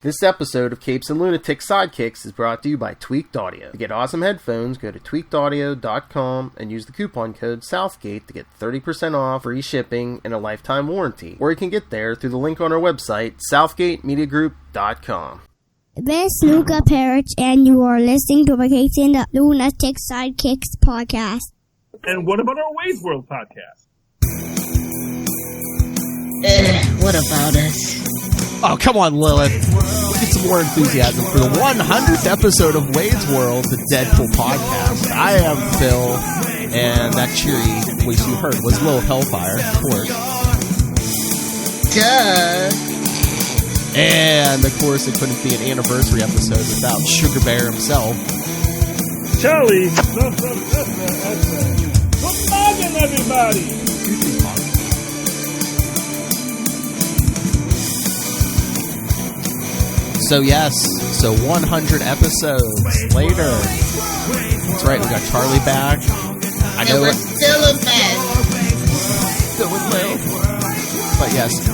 This episode of Capes and Lunatic Sidekicks is brought to you by Tweaked Audio. To get awesome headphones, go to tweakedaudio.com and use the coupon code Southgate to get 30% off, free shipping, and a lifetime warranty. Or you can get there through the link on our website, southgatemediagroup.com. This is Luca Perich, and you are listening to the Capes and Lunatic Sidekicks podcast. And what about our Ways World podcast? What about us? Oh, come on, Lilith. Get some more enthusiasm for the 100th episode of Wade's World, the Deadpool podcast. I am Phil, and that cheery voice you heard was Lil Hellfire, of course. Duh. And, of course, it couldn't be an anniversary episode without Sugar Bear himself. Charlie. Good morning, everybody. So 100 episodes later. That's right, we got Charlie back. I know we're still a mess. Still in Lil. But yes,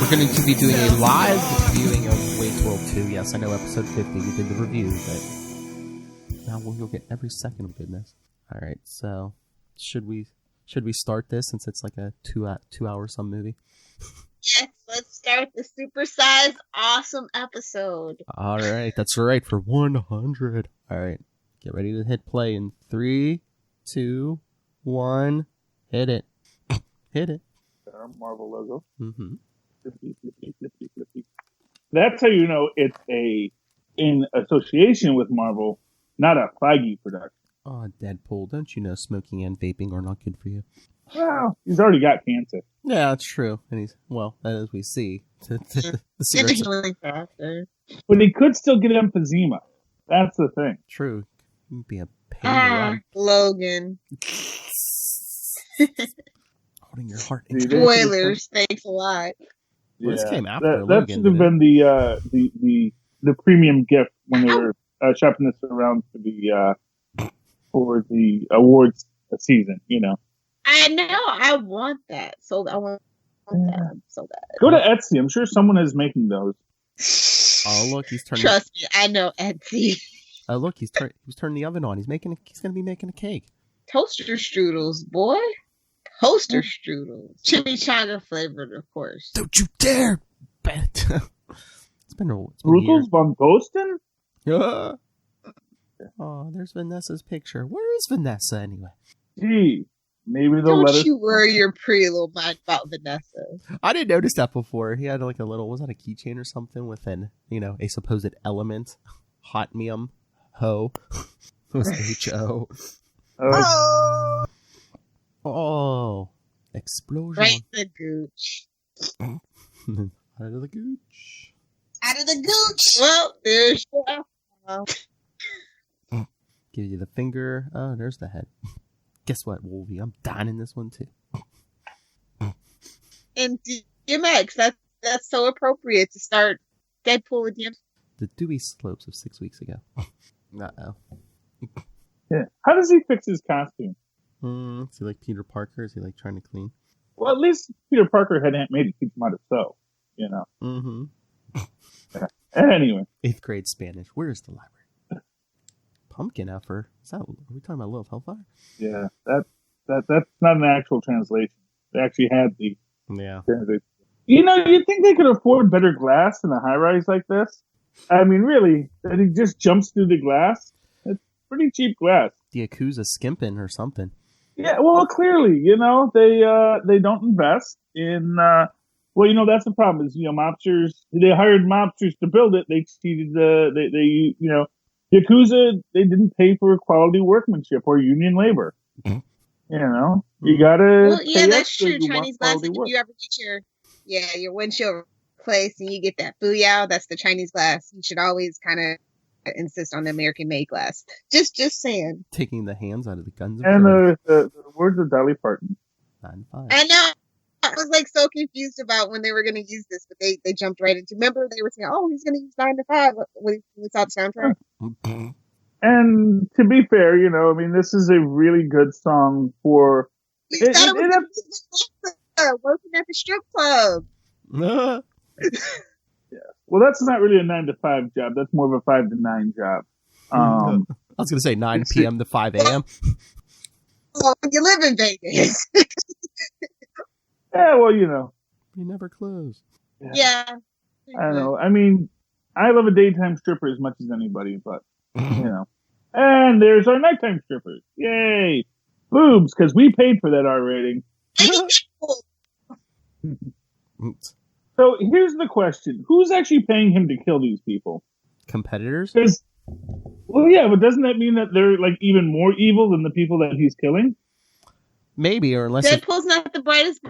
we're going to be doing a live viewing of Wade's World 2. Yes, I know episode 50, we did the review, but now we'll get every second of goodness. Alright, so should we start this since it's like a 2 hour some movie? Yes, let's start the supersized awesome episode. Alright, that's right, for 100. Alright, get ready to hit play in 3, 2, 1, hit it. Hit it. Our Marvel logo. Mm-hmm. That's how you know it's in association with Marvel, not a Feige production. Oh, Deadpool, don't you know smoking and vaping are not good for you? Well, he's already got cancer. Yeah, that's true. And as we see, the Significantly faster. But he could still get emphysema. That's the thing. True. It would be a pain to run. Logan. Holding your heart. Spoilers. Thanks a lot. Well, this came after that Logan. Should have been the premium gift when they were shopping this around for the awards season. You know. I know. I want that. So I want that so bad. Go to Etsy. I'm sure someone is making those. Oh look, he's turning. Trust me, I know Etsy. Oh look, he was turning the oven on. He's going to be making a cake. Toaster strudels, boy. Toaster strudels. Chimichanga flavored, of course. Don't you dare! Bet. It's been Strudels von Bosten? Yeah. Oh, there's Vanessa's picture. Where is Vanessa anyway? Gee, maybe they'll let us. Don't you worry your pretty little mind about Vanessa. I didn't notice that before. He had like a little, was that a keychain or something with a supposed element? Hotmium. Ho. It was H-O. Oh. Explosion. Right the gooch. Out of the gooch. Out of the gooch. Well, there's Give you the finger. Oh, there's the head. Guess what, Wolvie? I'm dying in this one too. And DMX, that's so appropriate to start Deadpool with DMX. The dewy slopes of 6 weeks ago. Uh-oh. Yeah. How does he fix his costume? Is he like Peter Parker? Is he like trying to clean? Well, at least Peter Parker had Aunt May to teach him how to sew, you know. Mm-hmm. Anyway. 8th grade Spanish. Where's the library? Pumpkin effer? Are we talking about Lil Hellfire? Yeah, that's not an actual translation. They actually had the translation. You know, you'd think they could afford better glass in a high-rise like this. I mean, really, that he just jumps through the glass. It's pretty cheap glass. The Yakuza skimping or something. Yeah, well, clearly, you know, they don't invest in. Well, you know, that's the problem. Is mobsters? They hired mobsters to build it. They cheated. Yakuza, they didn't pay for quality workmanship or union labor. Mm-hmm. You know, you gotta. Well, yeah, that's true. Chinese glass. Like if you ever get your windshield replaced and you get that booyah, that's the Chinese glass. You should always kind of insist on the American-made glass. Just saying. Taking the hands out of the guns. And the words of Dolly Parton. 9-5. I know. I was like so confused about when they were going to use this, but they jumped right into. Remember, they were saying, "Oh, he's going to use 9 to 5" when we saw the soundtrack. And to be fair, you know, I mean, this is a really good song for. We thought it was working at the strip club. Yeah. Well, that's not really a 9 to 5 job. That's more of a 5 to 9 job. I was going to say 9 p.m. to 5 a.m. Well, you live in Vegas. Yeah, well, you know. You never close. Yeah. I don't know. I mean, I love a daytime stripper as much as anybody, but, you know. And there's our nighttime strippers. Yay! Boobs, because we paid for that R rating. So here's the question. Who's actually paying him to kill these people? Competitors? Well, yeah, but doesn't that mean that they're like even more evil than the people that he's killing? Maybe, or unless Deadpool's not the brightest.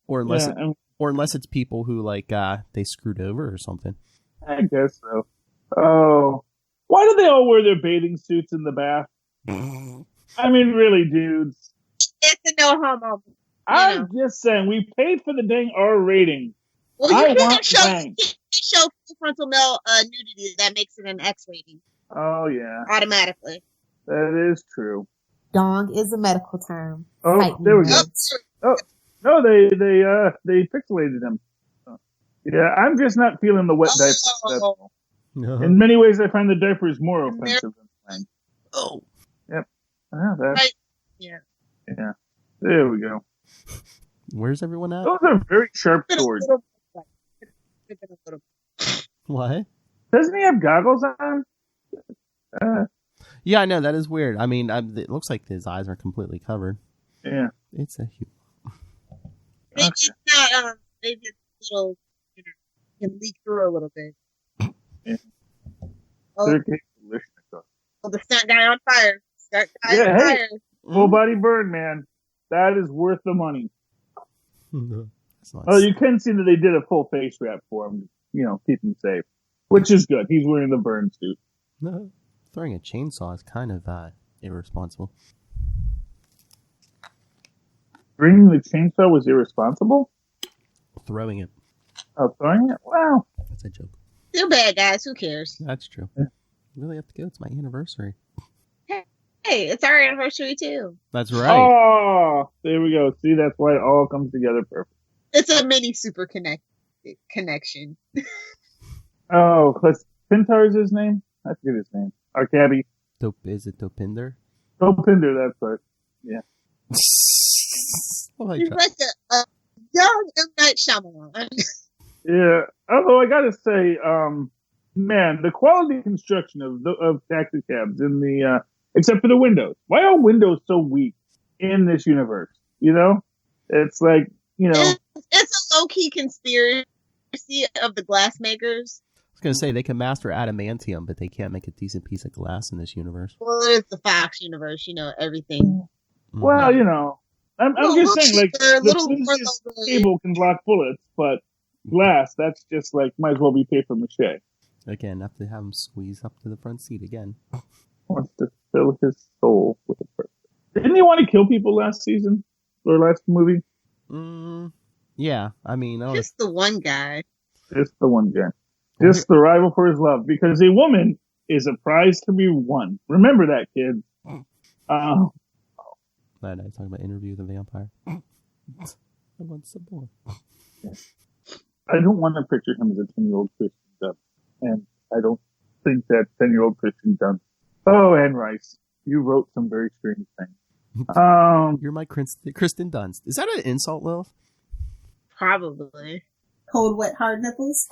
Or unless it's people who like they screwed over or something. I guess so. Oh, why do they all wear their bathing suits in the bath? I mean, really, dudes. It's a no homo. I'm just saying, we paid for the dang R rating. Well, you can't show frontal male nudity. That makes it an X rating. Oh yeah, automatically. That is true. Dong is a medical term. Oh, there we go. Oh no, they pixelated him. Yeah, I'm just not feeling the wet diaper. No. In many ways, I find the diapers more offensive than mine. Oh. Yep. Right. Yeah. Yeah. There we go. Where's everyone at? Those are very sharp swords. What? Doesn't he have goggles on? Yeah, I know. That is weird. I mean, it looks like his eyes are completely covered. Yeah. It's a huge... They just not, they just little, can leak through a little bit. Yeah. Oh, the stunt guy on fire. Hey, full body burn, man. That is worth the money. Oh, you can see that they did a full face wrap for him. You know, keep him safe, which is good. He's wearing the burn suit. No, throwing a chainsaw is kind of irresponsible. Bringing the chainsaw was irresponsible? Throwing it. Oh, throwing it? Wow. That's a joke. Too bad, guys. Who cares? That's true. Yeah. You really have to go. It's my anniversary. Hey, it's our anniversary, too. That's right. Oh, there we go. See, that's why it all comes together perfect. It's a mini super connection. Oh, Pintar is his name? I forget his name. Our cabbie. Is it Dopinder? Dopinder, that's right. Yeah. He's like a young M. Night Shyamalan. Yeah. Although I gotta say, man, the quality construction of taxi cabs in the except for the windows. Why are windows so weak in this universe? You know, it's like, you know, it's a low key conspiracy of the glass makers. I was gonna say they can master adamantium, but they can't make a decent piece of glass in this universe. Well, it's the Fox universe, you know, everything. Mm-hmm. Well, you know, I'm just saying, like, the cable can block bullets, but glass, that's just like, might as well be paper mache. Again, have to have him squeeze up to the front seat again. Wants to fill his soul with a purpose. Didn't he want to kill people last season? Or last movie? Yeah, I mean... Just the one guy. Just the one guy. Just the rival for his love. Because a woman is a prize to be won. Remember that, kids. That night, talking about Interview with a Vampire. I want some more. I don't want to picture him as a 10-year-old Christian Dunst. And I don't think that 10-year-old Christian Dunst. Oh, Anne Rice, you wrote some very strange things. You're my Kristen Dunst. Is that an insult, Lilith? Probably. Cold, wet, hard nipples?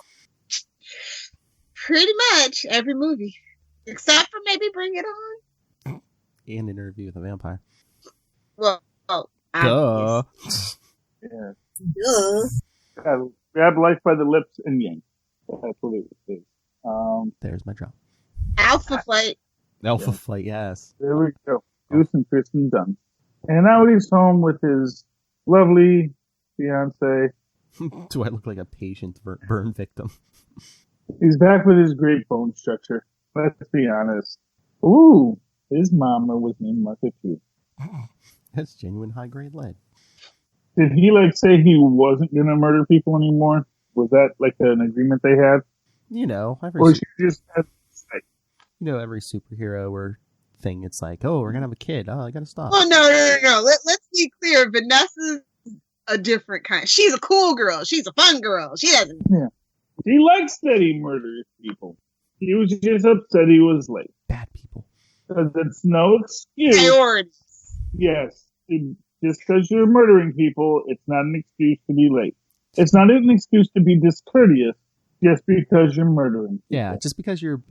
Pretty much every movie. Except for maybe Bring It On. And Interview with a Vampire. Well, duh. Yeah. Duh. Grab life by the lips and yank. That's what it is. There's my drop. Alpha Flight. Alpha Flight, yes. There we go. Goose and Kristen Dunst. And now he's home with his lovely fiance. Do I look like a patient burn victim? He's back with his great bone structure. Let's be honest. Ooh, his mama was named Martha too. That's genuine high-grade lead. Did he, say he wasn't going to murder people anymore? Was that, an agreement they had? You know, or she just had... every superhero or thing, it's like, oh, we're going to have a kid. Oh, I got to stop. Oh, no. Let's be clear. Vanessa's a different kind. She's a cool girl. She's a fun girl. She doesn't... Yeah. He likes that he murders people. He was just upset he was late. Bad people. Because it's no excuse. Priorities. Yes. Just because you're murdering people, it's not an excuse to be late. It's not an excuse to be discourteous just because you're murdering people. Yeah, just because you're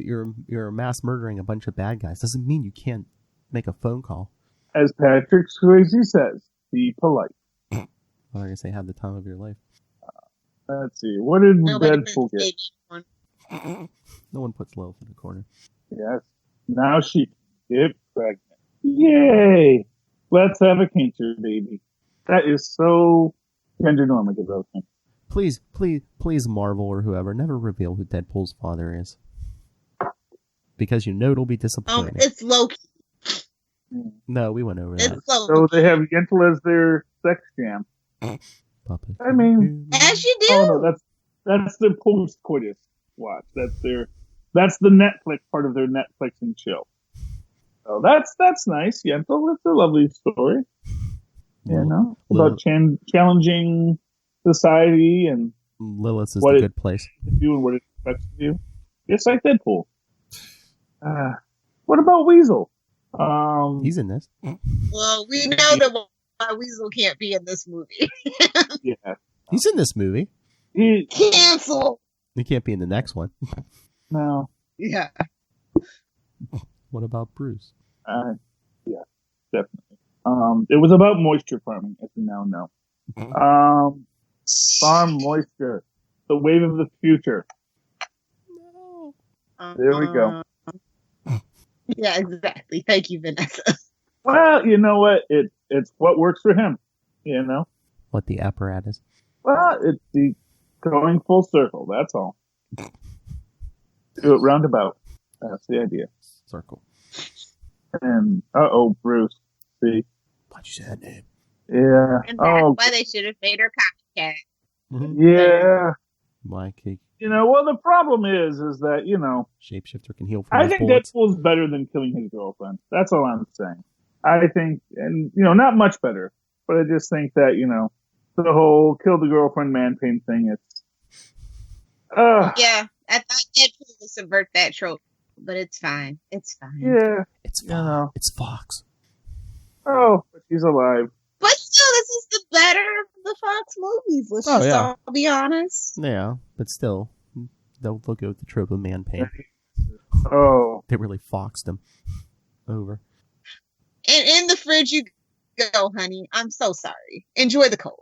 mass murdering a bunch of bad guys doesn't mean you can't make a phone call. As Patrick Swayze says, be polite. I'm going to say have the time of your life. Let's see. What did Deadpool get? No one puts Lilith in the corner. Yes. Now she can get pregnant. Yay! Let's have a cancer baby. That is so gender normative of him. Please, Marvel or whoever, never reveal who Deadpool's father is. Because you know it'll be disappointing. It's Loki. No, we went over that. So they have Yentl as their sex jam. Puppet. I mean, as you do. Oh no, that's the post-coitus watch. That's the Netflix part of their Netflixing show. So that's nice. Yentl, it's a lovely story. About challenging society and Lilith is the good place. Do and what it expects to do. Just like Deadpool. What about Weasel? He's in this. Well, we know that Weasel can't be in this movie. Yeah. He's in this movie. Cancel. He can't be in the next one. No. Yeah. What about Bruce? Yeah, definitely. It was about moisture farming, as we now know. Farm moisture. The wave of the future. There we go. Yeah, exactly. Thank you, Vanessa. Well, you know what? It's what works for him. You know? What the apparatus? Well, it's the going full circle. That's all. Do it roundabout. That's the idea. Circle. And, Bruce. See? Why'd you say that name? Yeah. And that's why they should have made her copycat. Mm-hmm. Yeah. My cake. Well, the problem is that, Shapeshifter can heal from I think bullets. Deadpool's better than killing his girlfriend. That's all I'm saying. I think, and, not much better, but I just think that, the whole kill the girlfriend man pain thing, it's, yeah, I thought Deadpool would subvert that trope, but it's fine. It's fine. Yeah. It's fine. It's Fox. Oh, but she's alive. But still, this is the better of the Fox movies. Let's just all be honest. Yeah, but still, they'll go with the trope of man pain. Oh. They really foxed him over. And in the fridge you go, honey. I'm so sorry. Enjoy the cold.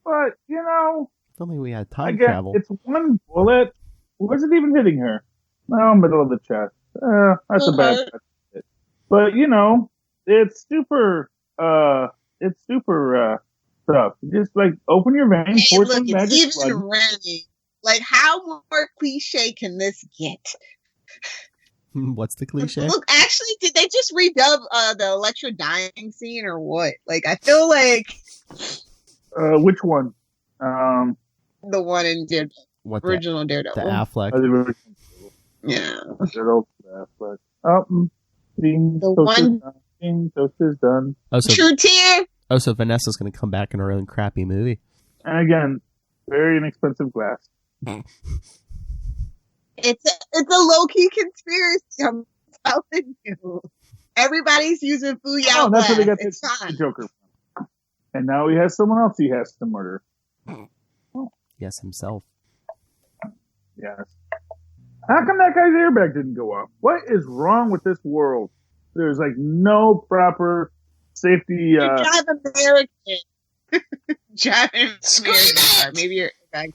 But, If only we had time travel. It's one bullet. Where's it even hitting her? No, middle of the chest. That's a bad hit. But, it's super stuff. Just, open your vein, pour some magic it's blood. even raining. How more cliche can this get? What's the cliche? Look, actually, did they just redub the Elektra dying scene or what? I feel like... Which one? The one in Daredevil. Original Daredevil. The Affleck. Yeah. Affleck. The one... toast is done. True tear. So Vanessa's going to come back in her own crappy movie. And again, very inexpensive glass. It's a low-key conspiracy, I'm telling you. Everybody's using Booyah. Oh, that's where they got the Joker from. And now he has someone else he has to murder. Yes, himself. Yes. How come that guy's airbag didn't go off? What is wrong with this world? There's no proper safety. Drive American. Drive an American car. Maybe your airbag.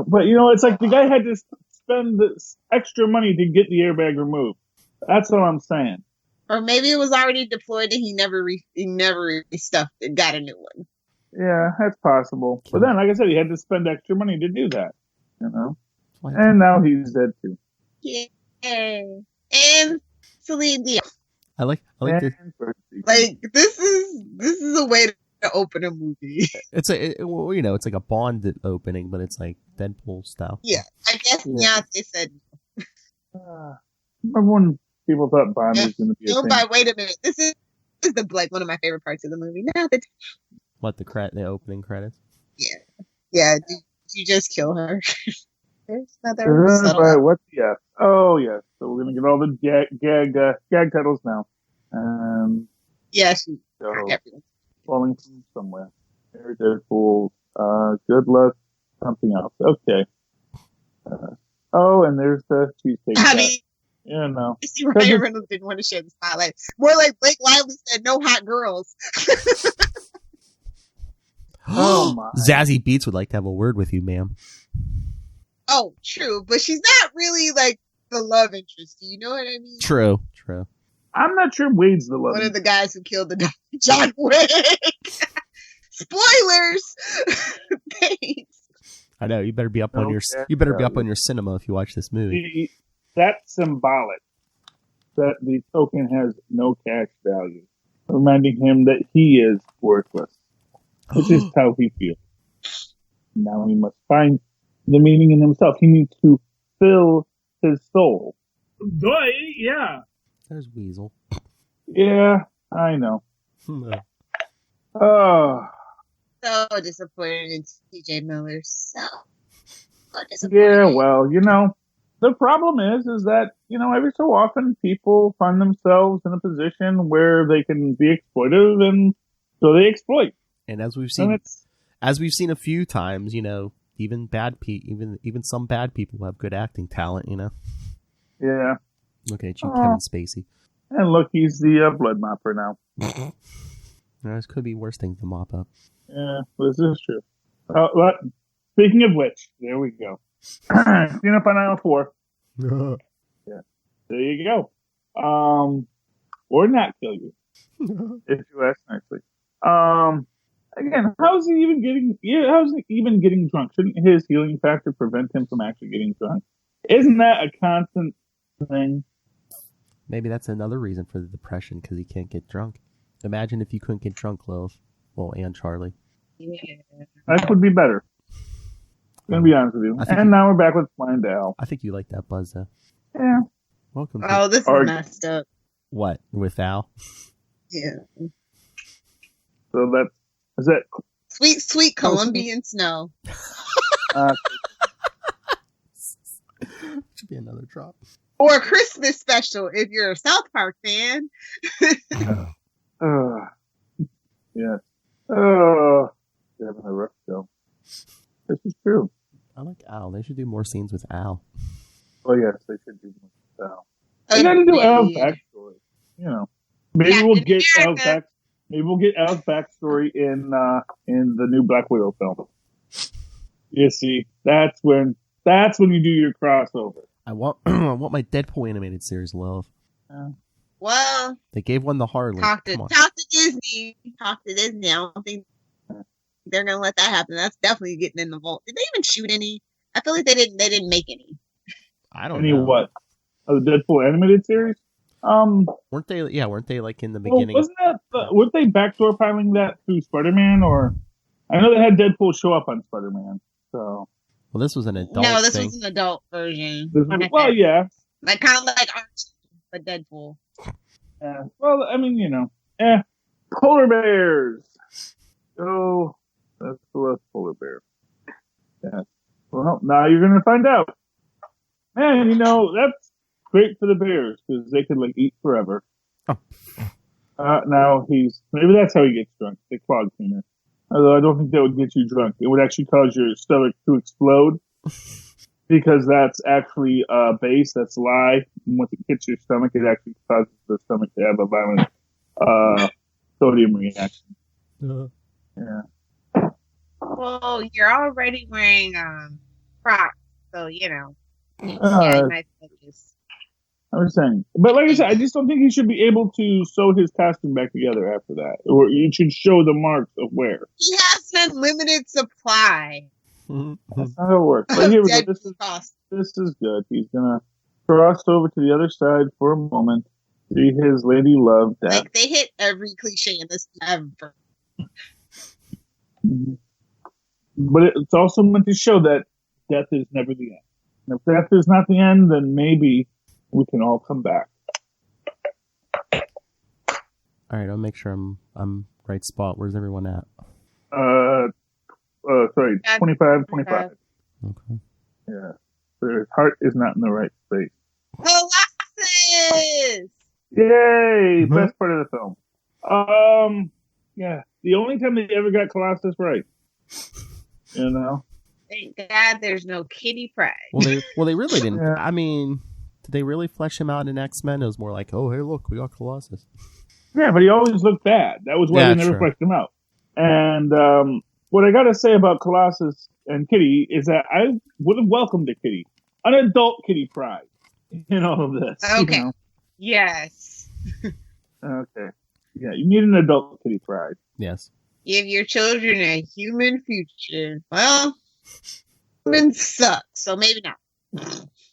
But it's the guy had to spend this extra money to get the airbag removed. That's what I'm saying. Or maybe it was already deployed and he never restuffed it, got a new one. Yeah, that's possible. But then, like I said, he had to spend extra money to do that. And now he's dead too. Yay! And Celine Dion. I like this. This is a way to open a movie. It's it's like a Bond opening, but it's like Deadpool style. Yeah, I guess Beyonce said. Remember when people thought Bond was going to be a thing? But wait a minute, this is one of my favorite parts of the movie. Now that what the opening credits? Yeah. You just kill her. There's another subtle. Right, what's the F? Oh, yes. So we're going to get all the gag titles now. Yes. So, falling from somewhere. Party of Deadpool. Good luck. Something else. Okay. And there's the cheesecake. I mean, yeah, no. See, Ryan Reynolds didn't want to share the spotlight. More like Blake Lively said, no hot girls. Oh my. Zazie Beetz would like to have a word with you, ma'am. Oh, true. But she's not really like the love interest. Do you know what I mean? True. I'm not sure Wade's the love. One of the guys who killed the John Wick. Spoilers. Thanks. I know. You better be up on your cinema if you watch this movie. That's symbolic. That the token has no cash value, reminding him that he is worthless. Which is how he feels. Now he must find the meaning in himself. He needs to fill his soul. Yeah. There's Weasel. Yeah, I know. Oh. So disappointed in TJ Miller. So disappointed. Yeah, well, the problem is that, every so often people find themselves in a position where they can be exploitive, and so they exploit. And as we've seen a few times, even some bad people have good acting talent, Yeah. Looking at you, Kevin Spacey. And look, he's the blood mopper now. This could be worse things to mop up. Yeah, this is true. But speaking of which, there we go. Clean up on aisle 4. Yeah, there you go. Or not kill you, if you ask nicely. Again, how's he even getting drunk? Shouldn't his healing factor prevent him from actually getting drunk? Isn't that a constant thing? Maybe that's another reason for the depression, because he can't get drunk. Imagine if you couldn't get drunk, Lilith. Well, and Charlie. Yeah. That would be better. I'm going to be honest with you. And now we're back with Blind Al. I think you like that buzz, though. Yeah. Welcome. This is messed up. What? With Al? Yeah. So is that sweet Colombian snow. Should be another drop. Or a Christmas special if you're a South Park fan. Yeah. Oh, having a rough show. This is true. I like Al. They should do more scenes with Al. Oh yes, they should do more with Al. They got to do Al's backstory. Maybe we'll get Al's backstory. Maybe we'll get Al's backstory in the new Black Widow film. You see, that's when you do your crossover. I want my Deadpool animated series, Love. Well, they gave one to Harley. Talk to Disney. Talk to Disney. I don't think they're gonna let that happen. That's definitely getting in the vault. Did they even shoot any? I feel like they didn't. They didn't make any. I don't know. Any what? Oh, the Deadpool animated series? Weren't they? Yeah, weren't they like in the beginning? Weren't they backdoor piling that through Spider-Man? Or I know they had Deadpool show up on Spider-Man. So. Well, this was an adult. No, this was an adult version. Yeah. Like kind of like Archie, but Deadpool. Yeah. Well, I mean, polar bears. Oh, that's the last polar bear. Yeah. Well, now you're gonna find out. Man, that's great for the bears because they could eat forever. Oh. Now maybe that's how he gets drunk. The clog cleaner. Although I don't think that would get you drunk. It would actually cause your stomach to explode because that's actually a base. That's a lie. And once it hits your stomach, it actually causes the stomach to have a violent sodium reaction. Yeah. Well, you're already wearing Crocs, so nice focus. I was saying, but like I said, I just don't think he should be able to sew his costume back together after that, or you should show the marks of wear. He has an unlimited supply. That's not how it works. But here we go. This is good. He's gonna cross over to the other side for a moment, see his lady love. Like they hit every cliche in this ever. But it's also meant to show that death is never the end. And if death is not the end, then maybe we can all come back. All right, I'll make sure I'm right spot. Where's everyone at? Sorry, 25. Okay. Yeah. Their heart is not in the right space. Colossus! Yay! Best part of the film. Yeah. The only time they ever got Colossus right. You know? Thank God there's no Kitty Pryde. Well, they really didn't. Yeah. I mean, did they really flesh him out in X-Men? It was more like, oh, hey, look, we got Colossus. Yeah, but he always looked bad. That was why they never fleshed him out. And what I got to say about Colossus and Kitty is that I would have welcomed a Kitty. An adult Kitty Pryde in all of this. Okay. You know? Yes. Okay. Yeah, you need an adult Kitty Pryde. Yes. Give your children a human future. Well, humans suck, so maybe not.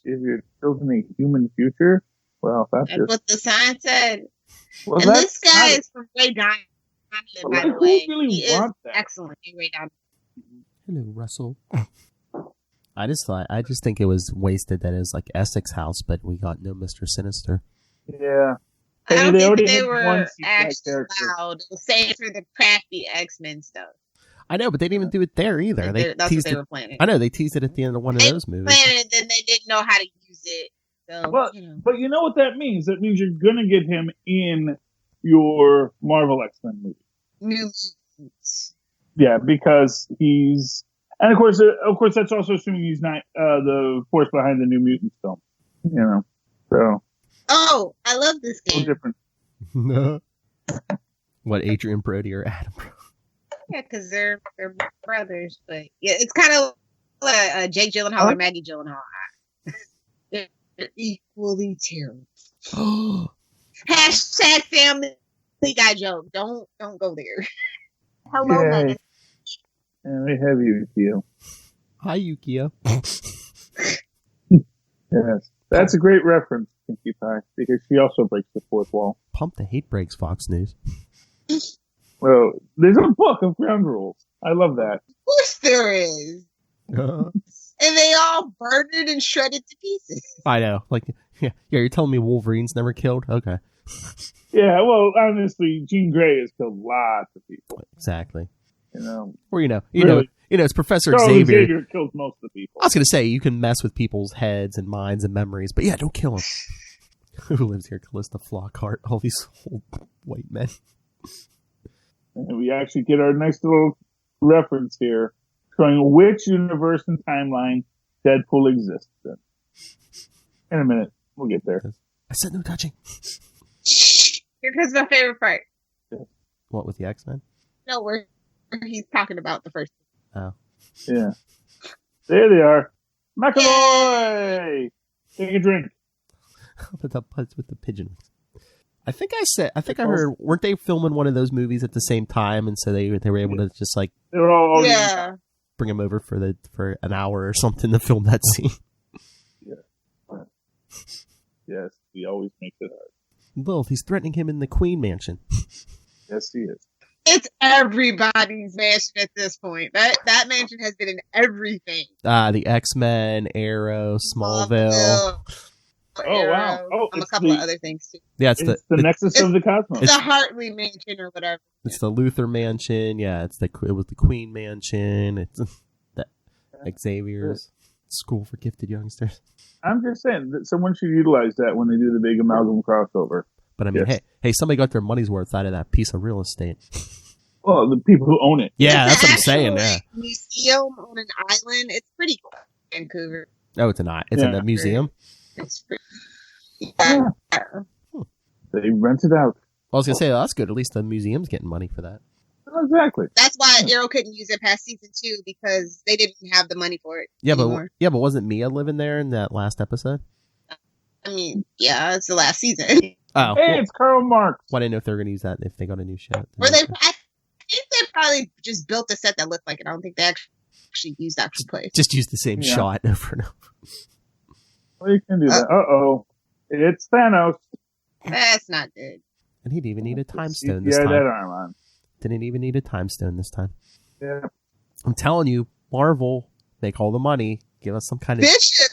Give your children a human future? Well, that's what the sign said. Well, and this guy is from Ray Diamond, by the way. Really he is that? excellent in Ray Diamond. Hello, Russell. I just think it was wasted that it was like Essex House, but we got no Mr. Sinister. Yeah. I don't think they were actually allowed. It was saved for the crappy X-Men stuff. I know, but they didn't even do it there either. That's what they were planning. I know, they teased it at the end of one of those movies. They planned it, then they didn't know how to use it. So, but you know what that means? That means you're going to get him in your Marvel X-Men movie. New Mutants. Yeah, because he's... And of course, that's also assuming he's not the force behind the New Mutants film. You know, so... Oh, I love this game. Different. What, Adrian Brody or Adam Brody? Yeah, because they're brothers, but yeah, it's kind of like Jake Gyllenhaal or Maggie Gyllenhaal. They're equally terrible. Hashtag family guy joke. Don't go there. Hello, Megan. And we have Yukio. Hi, Yukio. Yes, that's a great reference, Pinkie Pie, because she also breaks the fourth wall. Pump the hate breaks, Fox News. Well, there's a book of ground rules. I love that. Of course there is. And they all burned and shredded to pieces. I know. Like, yeah, you're telling me Wolverine's never killed? Okay. Yeah, well, honestly, Jean Grey has killed lots of people. Exactly. You know, or you know, it's Professor Charlie Xavier. Xavier kills most of the people. I was going to say you can mess with people's heads and minds and memories, but yeah, don't kill them. Who lives here? Callista Flockhart. All these old white men. And we actually get our nice little reference here, showing which universe and timeline Deadpool exists in. In a minute, we'll get there. I said no touching. Here comes my favorite part. What, with the X-Men? No, where he's talking about the first. Oh. Yeah. There they are. McAvoy! Take a drink. with the pigeon wings. I heard, weren't they filming one of those movies at the same time, and so they were able to just like they were all bring him over for an hour or something to film that scene. Yeah. Yes, he always makes it hard. Lilith, he's threatening him in the Queen Mansion. Yes, he is. It's everybody's mansion at this point. That mansion has been in everything. The X-Men, Arrow, Smallville. Oh, wow. Oh, a couple of other things, too. Yeah, it's the Nexus of the Cosmos. It's the Hartley Mansion or whatever. It's the Luthor Mansion. Yeah, it was the Queen Mansion. It's the Xavier's School for Gifted Youngsters. I'm just saying that someone should utilize that when they do the big amalgam crossover. But I mean, hey, somebody got their money's worth out of that piece of real estate. Well, the people who own it. Yeah, that's what I'm saying. Yeah, museum on an island. It's pretty cool. Vancouver. Oh, it's in a museum. It's pretty. Yeah. They rent it out. I was gonna say, that's good. At least the museum's getting money for that. Exactly. That's why Arrow couldn't use it past season 2 because they didn't have the money for it. Yeah, anymore. but wasn't Mia living there in that last episode? I mean, yeah, it's the last season. Oh, hey, it's Karl Marx. Well, I didn't know if they were gonna use that if they got a new shot. Or I think they probably just built a set that looked like it. I don't think they actually used actual place. Just use the same shot over and over. Well, you can do that. Uh-oh. It's Thanos. That's not good. And he didn't even need a time stone this time. Yeah, that arm on. Didn't even need a time stone this time. Yeah. I'm telling you, Marvel, make all the money. Give us some kind of... Bishop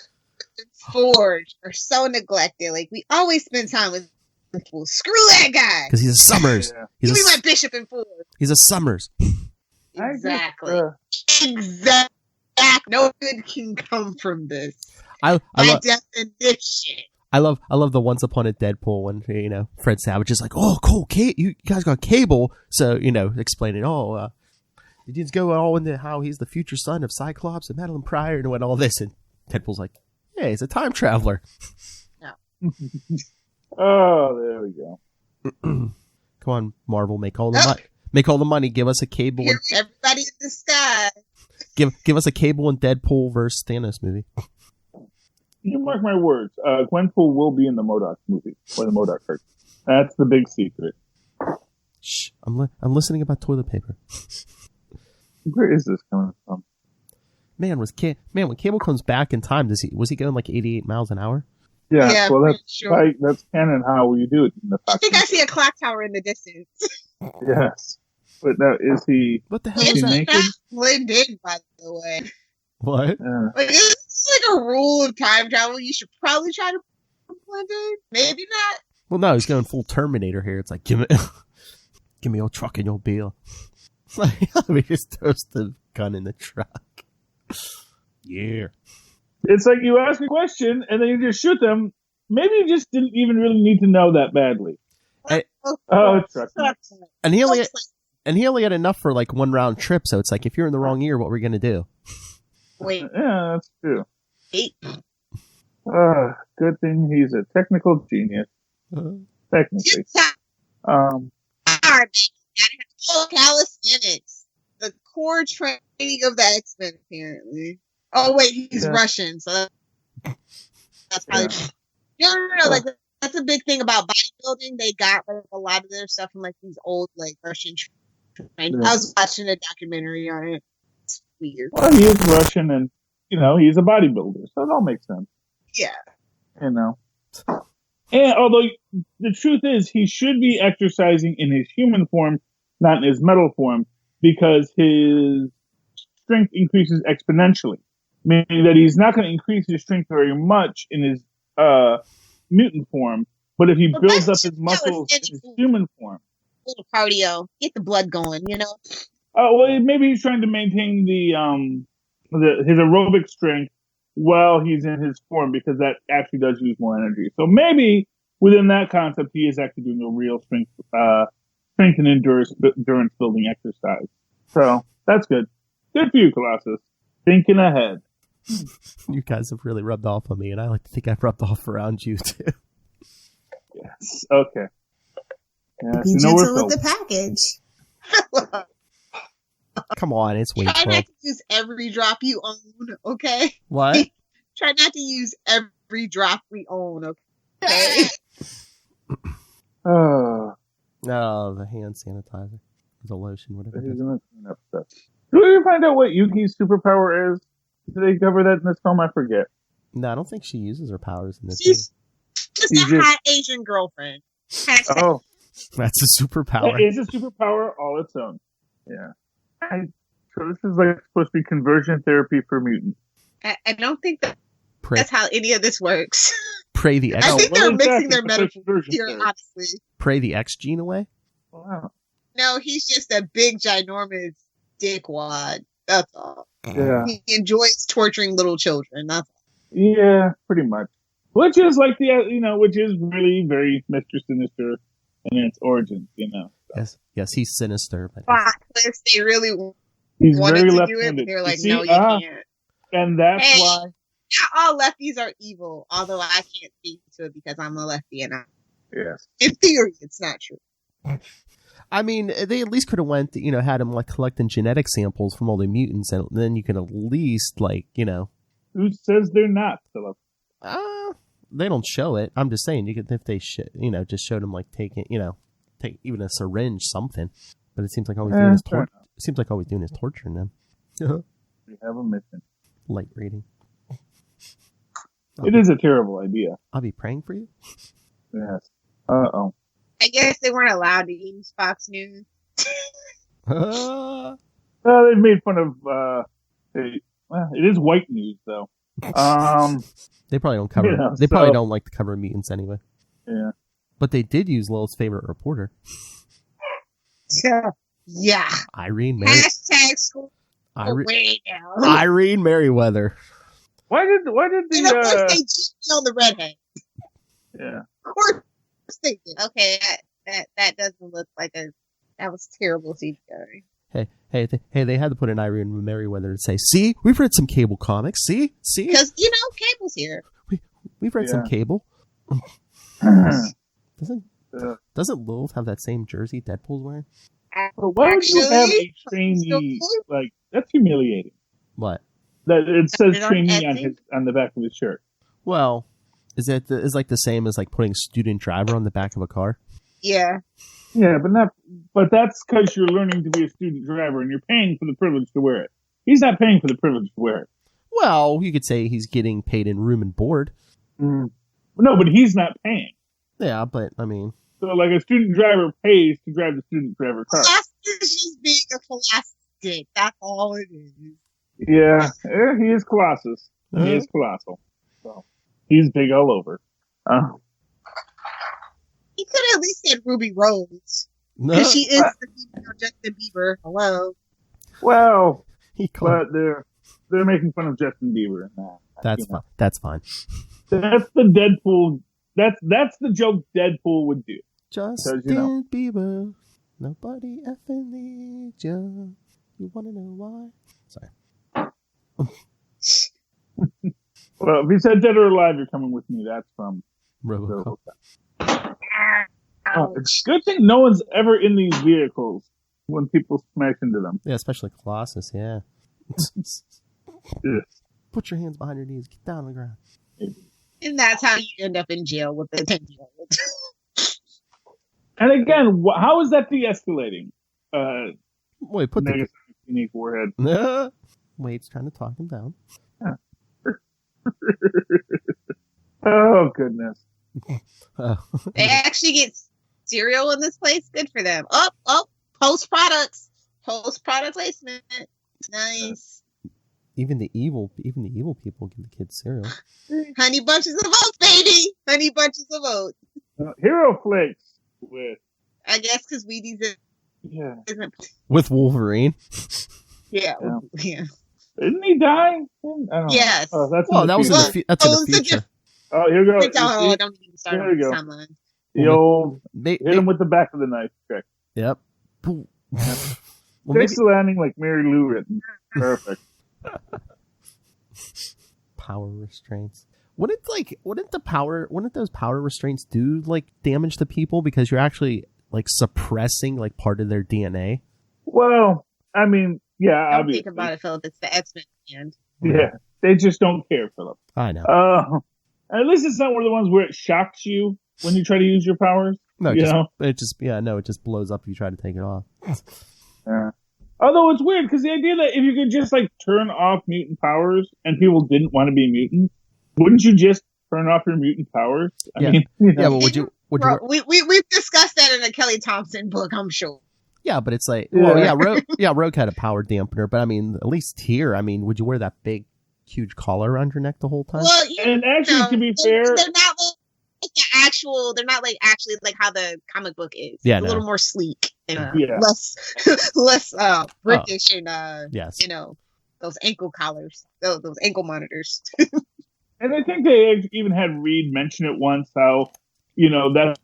and Forge are so neglected. Like, we always spend time with people. Screw that guy! Because he's a Summers. Yeah. Give me my Bishop and Forge. He's a Summers. Exactly. Exactly. back. No good can come from this. By definition. I love the Once Upon a Deadpool when, Fred Savage is like, oh, cool, you guys got cable. So, explaining, the dudes go all into how he's the future son of Cyclops and Madeline Pryor and all this. And Deadpool's like, yeah, he's a time traveler. No. Oh, there we go. Come on, Marvel, make all the money. Give us a cable. Everybody in the sky. Give us a Cable and Deadpool versus Thanos movie. You mark my words. Gwenpool will be in the MODOK movie or the MODOK cartoon. That's the big secret. Shh! I'm listening about toilet paper. Where is this coming from? Man, when Cable comes back in time, was he going like 88 miles an hour? Yeah, well, that's canon how you do it in the I think I see a clock tower in the distance. Yes. But now, is he... What the hell is that? naked? Not blend in, by the way. What? It's like a rule of time travel. You should probably try to blend in. Maybe not. Well, no, he's going full Terminator here. It's like, give me your truck and your bill. He just throws the gun in the truck. Yeah. It's like you ask a question and then you just shoot them. Maybe you just didn't even really need to know that badly. Truck. And he only had enough for like one round trip, so it's like, if you're in the wrong year, what were we going to do? Wait. Yeah, that's true. 8. Good thing he's a technical genius. Technically. Calisthenics. The core training of the X-Men, apparently. Oh, wait, he's Russian, so that's probably... No. Like, that's a big thing about bodybuilding. They got like a lot of their stuff from like these old like Russian training. I was watching a documentary on it. It's weird. Well, he is Russian and, he's a bodybuilder, so it all makes sense. Yeah. And although the truth is he should be exercising in his human form, not in his metal form, because his strength increases exponentially. Meaning that he's not going to increase his strength very much in his mutant form, but if he builds up his muscles in his human form. Little cardio. Get the blood going, Oh, well, maybe he's trying to maintain his aerobic strength while he's in his form, because that actually does use more energy. So maybe within that concept, he is actually doing a real strength and endurance building exercise. So that's good. Good for you, Colossus. Thinking ahead. You guys have really rubbed off on me, and I like to think I've rubbed off around you too. Yes. Okay. Be gentle with the package. Come on, it's way. Try not to use every drop you own, okay? What? Try not to use every drop we own, okay? No, the hand sanitizer, the lotion, whatever. Do we find out what Yuki's superpower is? Did they cover that in this film? I forget. No, I don't think she uses her powers in this. She's just a hot Asian girlfriend. Oh, that's a superpower. It's a superpower all its own. Yeah. So this is like supposed to be conversion therapy for mutants. I don't think that's how any of this works. Pray the X. I think they're mixing their metaphors here, honestly. Pray the X gene away? Wow. No, he's just a big, ginormous dickwad. That's all. Yeah. He enjoys torturing little children. That's all. Yeah, pretty much. Which is like which is really very Mr. Sinister in its origins, Yes, he's sinister. But they really he's wanted very to do it, but they're like, no, you can't. And that's why. Not all lefties are evil, although I can't speak to it because I'm a lefty and yes. In theory, it's not true. I mean, they at least could have went, had him like collecting genetic samples from all the mutants, and then you could at least Who says they're not, Philip? They don't show it. I'm just saying, you could if they just showed him like taking, take even a syringe, something. But it seems like all he's doing is It seems like all he's doing is torturing them. We have a mission. Light reading. It is a terrible idea. I'll be praying for you. Yes. Uh-oh. I guess they weren't allowed to use Fox News. They've made fun of. It is white news, though. They probably don't cover. They probably don't like to cover mutants anyway. Yeah. But they did use Lil's favorite reporter. Yeah. Irene. Hashtag school. Irene Merriweather. Why did the and of course they cheated on the redhead. Yeah. Of course they did. Okay, that doesn't look like that was terrible CGI. Hey, they had to put an Irene Merriweather and say, see, we've read some Cable comics. See? Because, Cable's here. We've read some Cable. Doesn't Lilith have that same jersey Deadpool's wearing? Well, why would you have a trainee? Like, that's humiliating. What? That it says trainee on the back of his shirt. Well, is like the same as like putting student driver on the back of a car? Yeah. Yeah, but that's because you're learning to be a student driver and you're paying for the privilege to wear it. He's not paying for the privilege to wear it. Well, you could say he's getting paid in room and board. No, but he's not paying. Yeah, but I mean, so like a student driver pays to drive the student driver car. That's just being a classic. That's all it is. Yeah, he is Colossus. He is colossal. So he's big all over. He could have at least said Ruby Rose. Because she is the female Justin Bieber. Hello. Well, but they're making fun of Justin Bieber. That's fine. That's fine. That's the Deadpool. That's the joke Deadpool would do. Justin Bieber. Nobody effing needs you. You want to know why? Sorry. Well, if he said Dead or Alive, You're Coming With Me, that's from RoboCop. It's a good thing no one's ever in these vehicles when people smash into them. Yeah, especially Colossus, yeah. Put your hands behind your knees. Get down on the ground. And that's how you end up in jail with the 10-year-old. And again, how is that de-escalating? Wait, put the unique warhead. Wade's trying to talk him down. Yeah. Oh, goodness. They actually get cereal in this place. Good for them. Oh, post product placement. Nice. Even the evil people give the kids cereal. Honey bunches of oats, baby. Honey bunches of oats. Hero Flakes with. I guess because Wheaties isn't with Wolverine. Yeah. Didn't he die? I don't know. Yes. Oh, that's in the future. Oh, here we go. Don't even start on the timeline. The old hit him with the back of the knife trick. Yep. Takes the landing like Mary Lou written. Perfect. Power restraints. Wouldn't those power restraints do like damage to people because you're actually like suppressing like part of their DNA? Well, I mean, yeah, don't obviously. think about it, Philip. It's the X-Men end. Yeah, they just don't care, Philip. I know. At least it's not one of the ones where it shocks you when you try to use your powers. No, it just blows up if you try to take it off. Although it's weird because the idea that if you could just like turn off mutant powers and people didn't want to be mutants, wouldn't you just turn off your mutant powers? I mean, well, would you? We've discussed that in a Kelly Thompson book, I'm sure. Yeah, but it's like, Rogue had a power dampener, but I mean, at least here, I mean, would you wear that big, huge collar around your neck the whole time? Well, and actually, to be fair, they're not like the actual. They're not like actually like how the comic book is. Yeah, it's a little more sleek and less British and yes. Those ankle collars, those ankle monitors. And I think they even had Reed mention it once how that's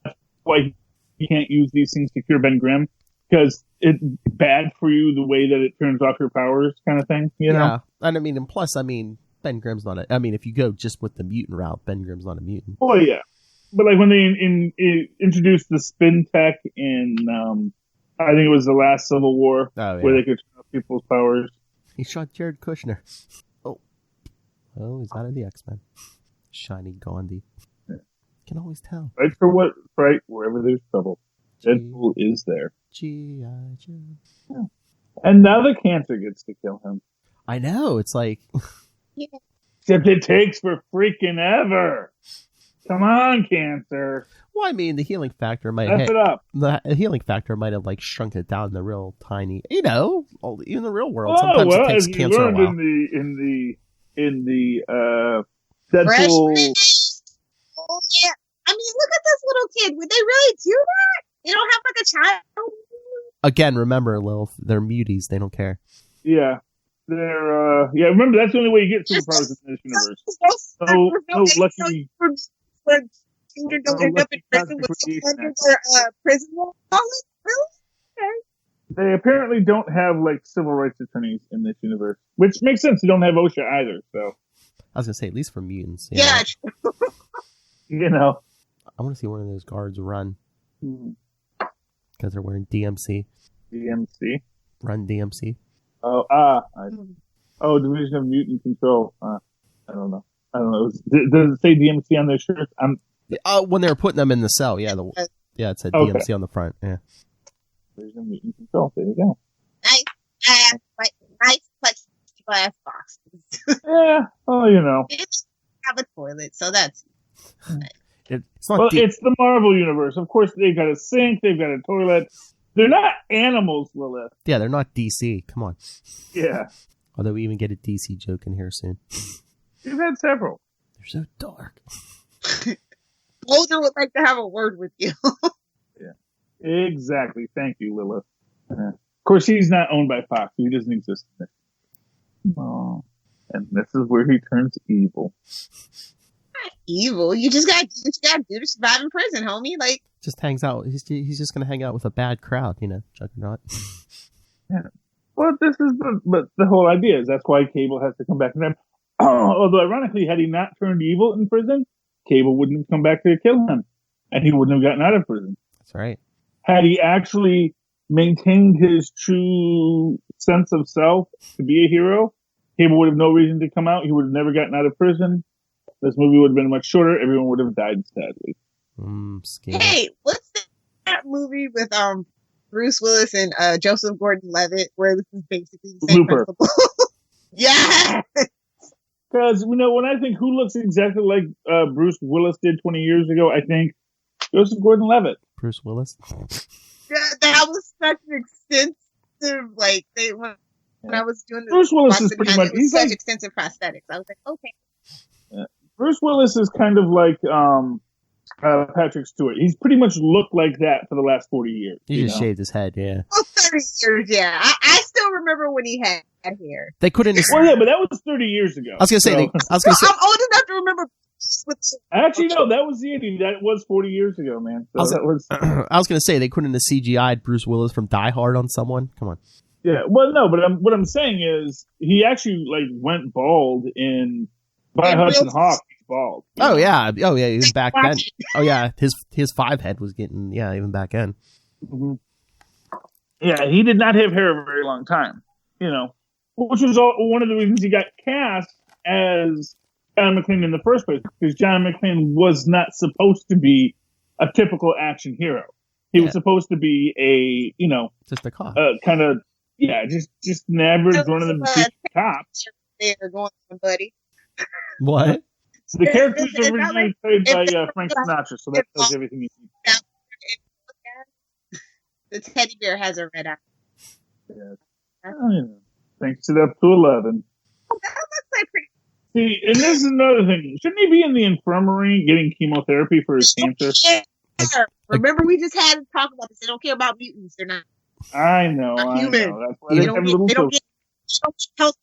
why you can't use these things to cure Ben Grimm. Because it's bad for you the way that it turns off your powers, kind of thing. Yeah, and I mean, and plus, I mean, Ben Grimm's not. I mean, if you go just with the mutant route, Ben Grimm's not a mutant. Oh yeah, but like when they introduced the spin tech in, I think it was the last Civil War, where they could turn off people's powers. He shot Jared Kushner. Oh, he's out of the X-Men. Shiny Gandhi. Yeah. Can always tell. Right wherever there's trouble, Deadpool is there. G.I. Joe. Yeah. And now the cancer gets to kill him. I know. It's like... Except it takes for freaking ever. Come on, cancer. Well, I mean, the healing factor might have... The healing factor might have, like, shrunk it down the real tiny... in the real world, sometimes it takes cancer a while. In the Deadpool... Oh, yeah. I mean, look at this little kid. Would they really do that? They don't have like a child. Again, remember, Lilith, they're muties. They don't care. Yeah. They're remember that's the only way you get superpowers in this universe. No lucky. Children don't end up in prison with their prison wallet. Really? Okay. They apparently don't have like civil rights attorneys in this universe, which makes sense. They don't have OSHA either. So I was gonna say, at least for mutants. Yeah. I want to see one of those guards run because they're wearing DMC. DMC. Run DMC. Division of Mutant Control. I don't know. Does it say DMC on their shirts? When they were putting them in the cell, it said DMC on the front. Yeah. Division of Mutant Control. There you go. Nice plexiglass boxes. Yeah. Well, It's have a toilet, so that's. It's not. It's the Marvel universe. Of course, they've got a sink. They've got a toilet. They're not animals, Lilith. Yeah, they're not DC. Come on. Yeah. Although we even get a DC joke in here soon. You've had several. They're so dark. Mulder would like to have a word with you. Yeah. Exactly. Thank you, Lilith. Of course, he's not owned by Fox. He doesn't exist. Oh. And this is where he turns evil. Not evil. You just got to do what you got to do to survive in prison, homie. Like, just hangs out. He's just going to hang out with a bad crowd, Juggernaut. Yeah. Well, this is the whole idea is that's why Cable has to come back. And although ironically, had he not turned evil in prison, Cable wouldn't have come back to kill him, and he wouldn't have gotten out of prison. That's right. Had he actually maintained his true sense of self to be a hero, Cable would have no reason to come out. He would have never gotten out of prison. This movie would have been much shorter. Everyone would have died sadly. Hey, what's that movie with Bruce Willis and Joseph Gordon-Levitt where this is basically the same principle? Yeah. Because when I think who looks exactly like Bruce Willis did 20 years ago, I think Joseph Gordon-Levitt. Bruce Willis. That was such an extensive when I was doing this. Bruce Willis is pretty much he's such extensive prosthetics. I was like, okay. Yeah. Bruce Willis is kind of like Patrick Stewart. He's pretty much looked like that for the last 40 years. He just shaved his head, yeah. Oh, 30 years, yeah. I still remember when he had hair. They couldn't. Well, yeah, but that was 30 years ago. I was gonna say. I'm old enough to remember. Actually, no, that was the 80s. That was 40 years ago, man. So I was gonna say they couldn't have CGI'd Bruce Willis from Die Hard on someone. Come on. Yeah, well, no, but what I'm saying is he actually went bald in By Hudson Hawk. He's bald. Oh yeah, even back then. Oh yeah, his 5 head was getting even back then. Mm-hmm. Yeah, he did not have hair a very long time. Which was one of the reasons he got cast as John McClane in the first place, because John McClane was not supposed to be a typical action hero. He was supposed to be a just a cop, kind of. Yeah, just an average run-of-the-mill cop. They're going on, buddy. What? The character's originally played by Frank Sinatra, so that tells everything you need. The teddy bear has a red eye. Yeah. Thanks it up to 11. Oh, that looks like pretty. See, and this is another thing. Shouldn't he be in the infirmary getting chemotherapy for his cancer? Remember, we just had to talk about this. They don't care about mutants. They're not. I know. That's why they don't get health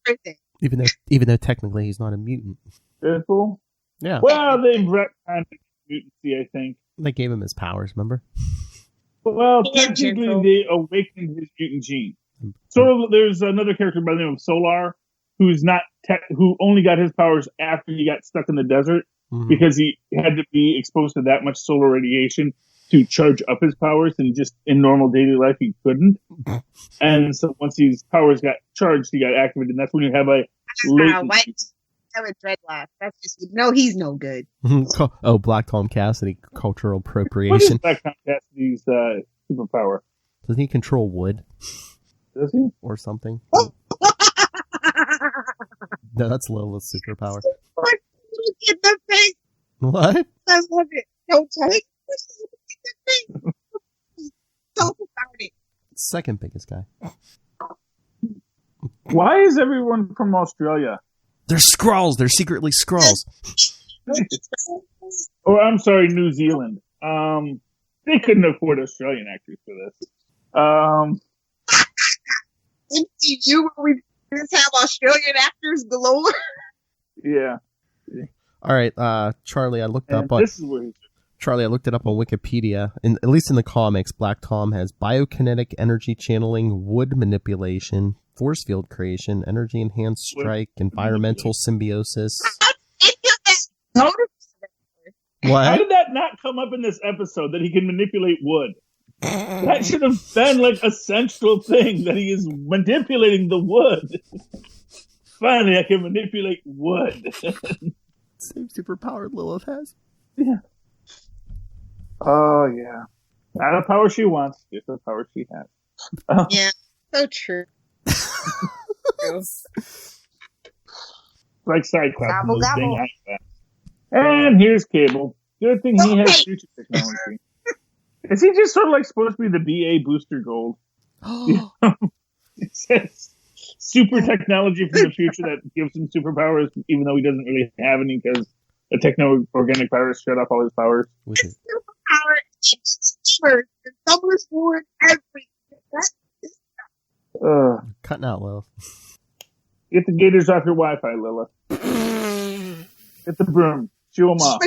care. Even though technically he's not a mutant. Deadpool? Yeah. Well, they've retconned mutancy, I think. They gave him his powers, remember? Well, technically they awakened his mutant gene. So there's another character by the name of Solar who only got his powers after he got stuck in the desert because he had to be exposed to that much solar radiation to charge up his powers, and just in normal daily life he couldn't. And so once his powers got charged, he got activated, and that's when you have a have a dreadlock. That's just he's no good. Oh, Black Tom Cassidy, cultural appropriation. What is Black Tom Cassidy's superpower? Doesn't he control wood? Does he? Or something? No, that's Lilith's superpower. Look in the face. What? I love it. Don't take. Talk about it. Second biggest guy. Why is everyone from Australia? They're Skrulls. They're secretly Skrulls. Oh, I'm sorry, New Zealand. They couldn't afford Australian actors for this. MCU, where we just have Australian actors galore. Yeah. All right, Charlie, I looked up on... This is where he's... Charlie, I looked it up on Wikipedia. At least in the comics, Black Tom has biokinetic energy channeling, wood manipulation, force field creation, energy enhanced strike, environmental symbiosis. What? How did that not come up in this episode that he can manipulate wood? That should have been like a central thing, that he is manipulating the wood. Finally, I can manipulate wood. Same superpower Lilith has. Yeah. Oh, yeah. Not a power she wants, just a power she has. Oh. Yeah, so true. Like Cyclops. And here's Cable. Good thing he has future technology. Is he just sort of like supposed to be the BA Booster Gold? It says super technology from the future that gives him superpowers, even though he doesn't really have any because the techno-organic virus shut off all his powers. Superpower Summer's Ward everything. Cutting out, Lilith. Get the gators off your Wi-Fi, Lilith. Get the broom. Shoo them off.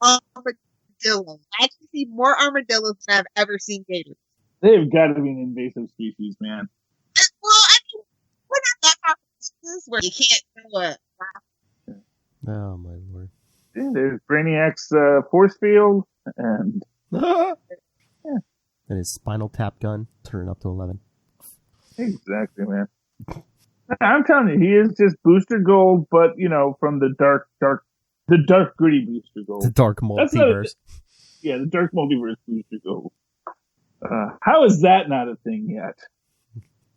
Armadillo. I actually see more armadillos than I've ever seen gators. They've got to be an invasive species, man. Well, I mean, we're not that far from this where you can't do it. Oh, my lord. Yeah, there's Brainiac's force field, and... And his spinal tap gun, turn it up to 11. Exactly, man. I'm telling you, he is just Booster Gold, but, from the dark, gritty Booster Gold. The dark multiverse. The dark multiverse Booster Gold. How is that not a thing yet?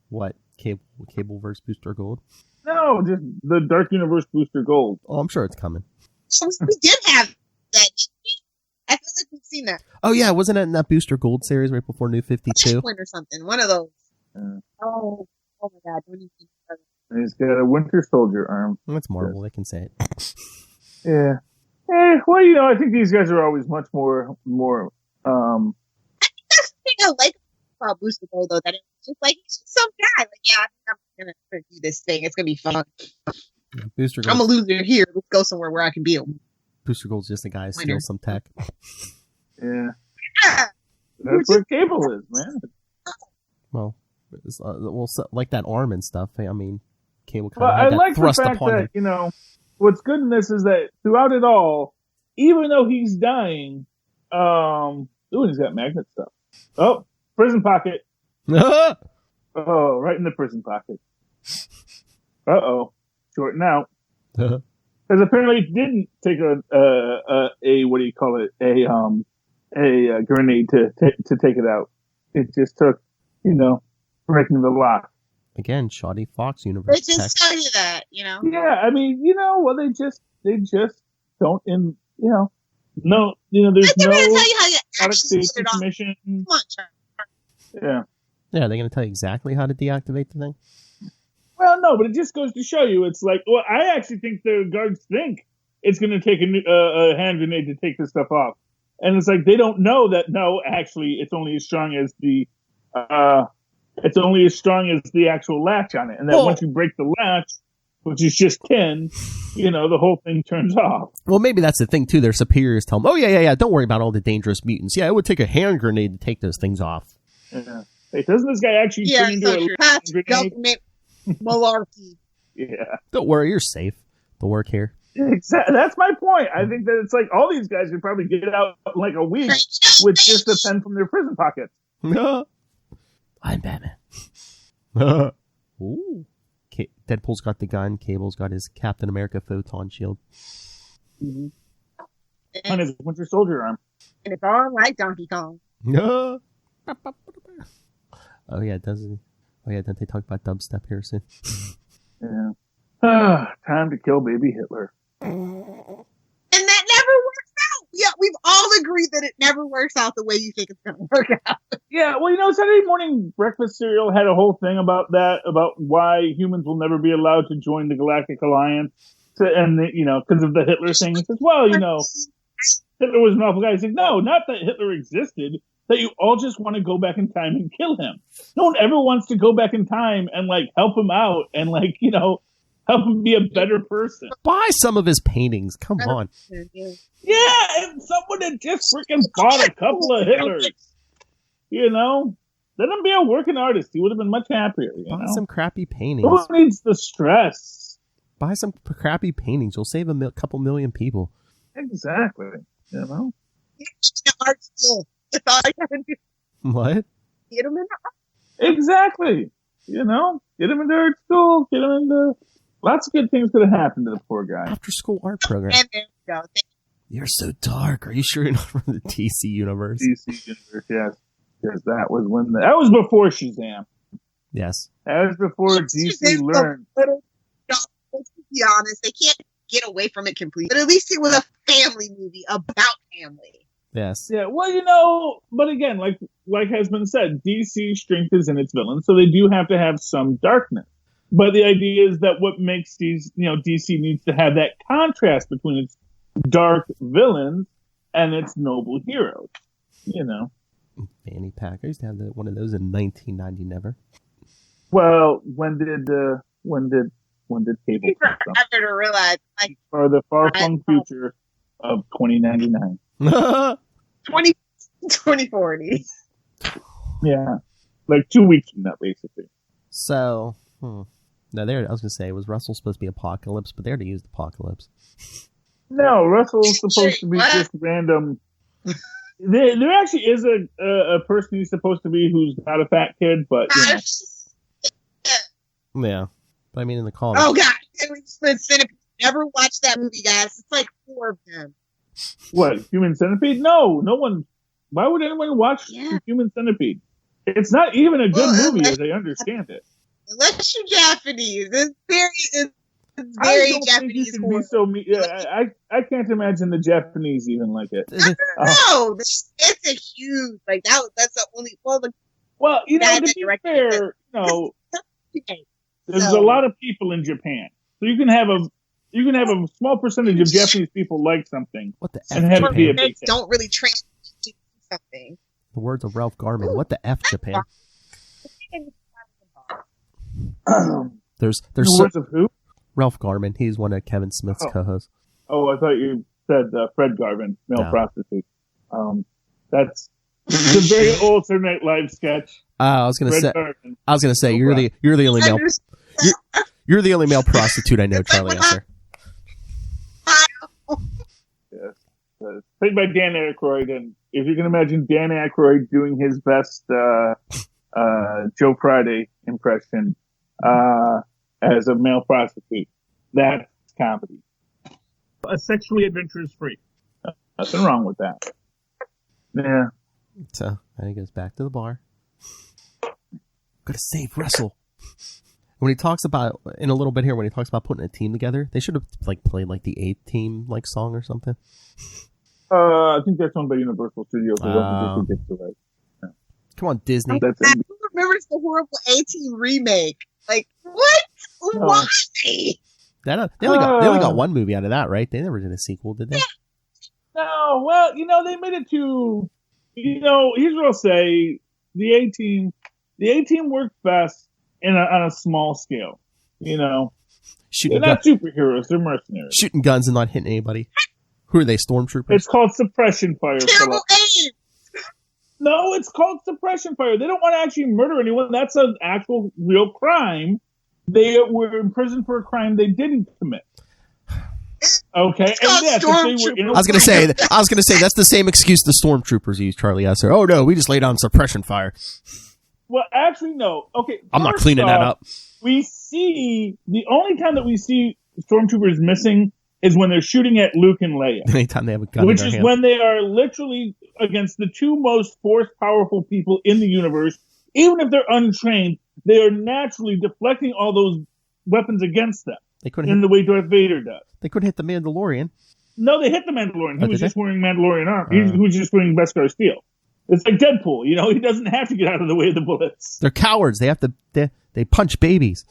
What? Cable versus Booster Gold? No, just the Dark Universe Booster Gold. Oh, I'm sure it's coming. We did have that. I feel like we've seen that. Oh, yeah, wasn't it in that Booster Gold series right before New 52? Or something, one of those. Oh my God. And he's got a Winter Soldier arm. That's Marvel, they can say it. Yeah. Well, I think these guys are always much more. I think that's the thing I like about Booster Gold, though, that it's just like, he's just some guy. Like, yeah, I think I'm going to do this thing. It's going to be fun. Yeah, Booster Gold. I'm a loser here. Let's go somewhere where I can be a Booster Gold's just a guy who steals some tech. Yeah. That's where Cable is, man. Well, like that arm and stuff. I mean, Cable kind of had that like thrust the fact upon that, him. What's good in this is that throughout it all, even though he's dying, he's got magnet stuff. Oh, prison pocket. Oh, right in the prison pocket. Uh-oh. Shorting out. Because apparently it didn't take a grenade to take it out. It just took, breaking the lock. Again, shoddy Fox universe. They just tell you that, Yeah, I mean, well, they just don't, no, there's no tell you how you product safety commission. Come on, Yeah. Yeah, are they going to tell you exactly how to deactivate the thing? Well, no, but it just goes to show you. It's like, well, I actually think the guards think it's going to take a hand grenade to take this stuff off, and it's like they don't know that. No, actually, it's only as strong as the actual latch on it, and that once you break the latch, which is just 10, the whole thing turns off. Well, maybe that's the thing too. Their superiors tell them, "Oh yeah, don't worry about all the dangerous mutants. Yeah, it would take a hand grenade to take those things off." Yeah. Hey, doesn't this guy actually turn into a grenade? Government malarkey. Yeah. Don't worry, you're safe. The work here. Exactly. That's my point. I think that it's like all these guys could probably get out in like a week with just a pen from their prison pockets. I'm Batman. Ooh. Deadpool's got the gun. Cable's got his Captain America photon shield. Mm-hmm. And his Winter Soldier arm. And it's all like Donkey Kong. Oh yeah, doesn't? Oh yeah, don't they talk about dubstep here soon? Yeah. Time to kill baby Hitler. And that never works out. Yeah, we've all agreed that it never works out the way you think it's going to work out. Yeah, well, Saturday morning breakfast cereal had a whole thing about that, about why humans will never be allowed to join the Galactic Alliance, because of the Hitler thing. He says, well, Hitler was an awful guy. He said, no, not that Hitler existed. that you all just want to go back in time and kill him. No one ever wants to go back in time and like help him out and like, you know, help him be a better person. Buy some of his paintings. Come on. Yeah, and someone that just freaking bought a couple of Hitlers. You know? Let him be a working artist. He would have been much happier. Buy some crappy paintings. Who needs the stress? Buy some crappy paintings. You'll save a couple million people. Exactly. You know? Art school. That's all I gotta do. What? Get him in the art. Exactly. You know? Get him into art school. Get him into... Lots of good things could have happened to the poor guy. After school art program. And there we go. You're so dark. Are you sure you're not from the DC universe? DC universe, yes. Because that was before Shazam. Yes. That was before DC learned. Let's be honest, they can't get away from it completely. But at least it was a family movie about family. Yes. Yeah, well, you know, but again, like has been said, DC's strength is in its villains, so they do have to have some darkness. But the idea is that what makes these, you know, DC needs to have that contrast between its dark villains and its noble heroes. You know. Fanny pack. I used to have one of those in 1990. Never. Well, when did cable come from? After to realize, like, or the far-flung future of 2099. 2040. Yeah, like 2 weeks from now, basically. So, no, there. I was gonna say, was Russell supposed to be Apocalypse, but they already used Apocalypse. No, Russell's supposed to be just random. There actually is a person he's supposed to be who's not a fat kid, but you know. Yeah, but I mean in the comics. Oh God, Centipede. Never watched that movie, guys. It's like 4 of them. What, Human Centipede? No one. Why would anyone watch Human Centipede? It's not even a good movie, as I understand it. Unless you're Japanese, it's very Japanese. I can't imagine the Japanese even like it. No, it's a huge that's the only. Well, you know, to be fair, you know, there's a lot of people in Japan, so you can have a small percentage of Japanese people like something. What the and have it be a big hit. Don't really translate to something. The words of Ralph Garman. What the F, Japan? There's the words of who? Ralph Garman. He's one of Kevin Smith's co-hosts. Oh, I thought you said Fred Garvin, male prostitute. That's a very old Saturday Night Live sketch. I was gonna say you're the only male. You're the only male prostitute I know, Charlie Esser. Yes, played by Dan Aykroyd, and if you can imagine Dan Aykroyd doing his best Joe Friday impression as a male prostitute, that's comedy. A sexually adventurous freak. Nothing wrong with that. Yeah. So then he goes back to the bar. Gotta save Russell. When he talks about in a little bit here, when he talks about putting a team together, they should have played the A-Team song or something. I think that's owned by Universal Studios. Yeah. Come on, Disney. Who remembers the horrible A-Team remake? Like what? Why? They only got one movie out of that, right? They never did a sequel, did they? No. Well, they made it to. Here's what I'll say: the A-Team worked best on a small scale. They're not superheroes; they're mercenaries. Shooting guns and not hitting anybody. Who are they? Stormtroopers? It's called suppression fire. Terrible aim. No, it's called suppression fire. They don't want to actually murder anyone. That's an actual real crime. They were in prison for a crime they didn't commit. Okay, and yes, I was gonna say that's the same excuse the stormtroopers use, Charlie Esser. Oh no, we just laid on suppression fire. Well, actually, no. Okay, I'm not cleaning that up. We see the only time that we see stormtroopers missing is when they're shooting at Luke and Leia. Anytime they have a gun, which in their is hand. When they are literally against the two most force powerful people in the universe. Even if they're untrained, they are naturally deflecting all those weapons against them. They couldn't in the way Darth Vader does. They couldn't hit the Mandalorian. No, they hit the Mandalorian. He was just wearing Mandalorian armor. He was just wearing Beskar steel. It's like Deadpool. He doesn't have to get out of the way of the bullets. They're cowards. They have to. They punch babies.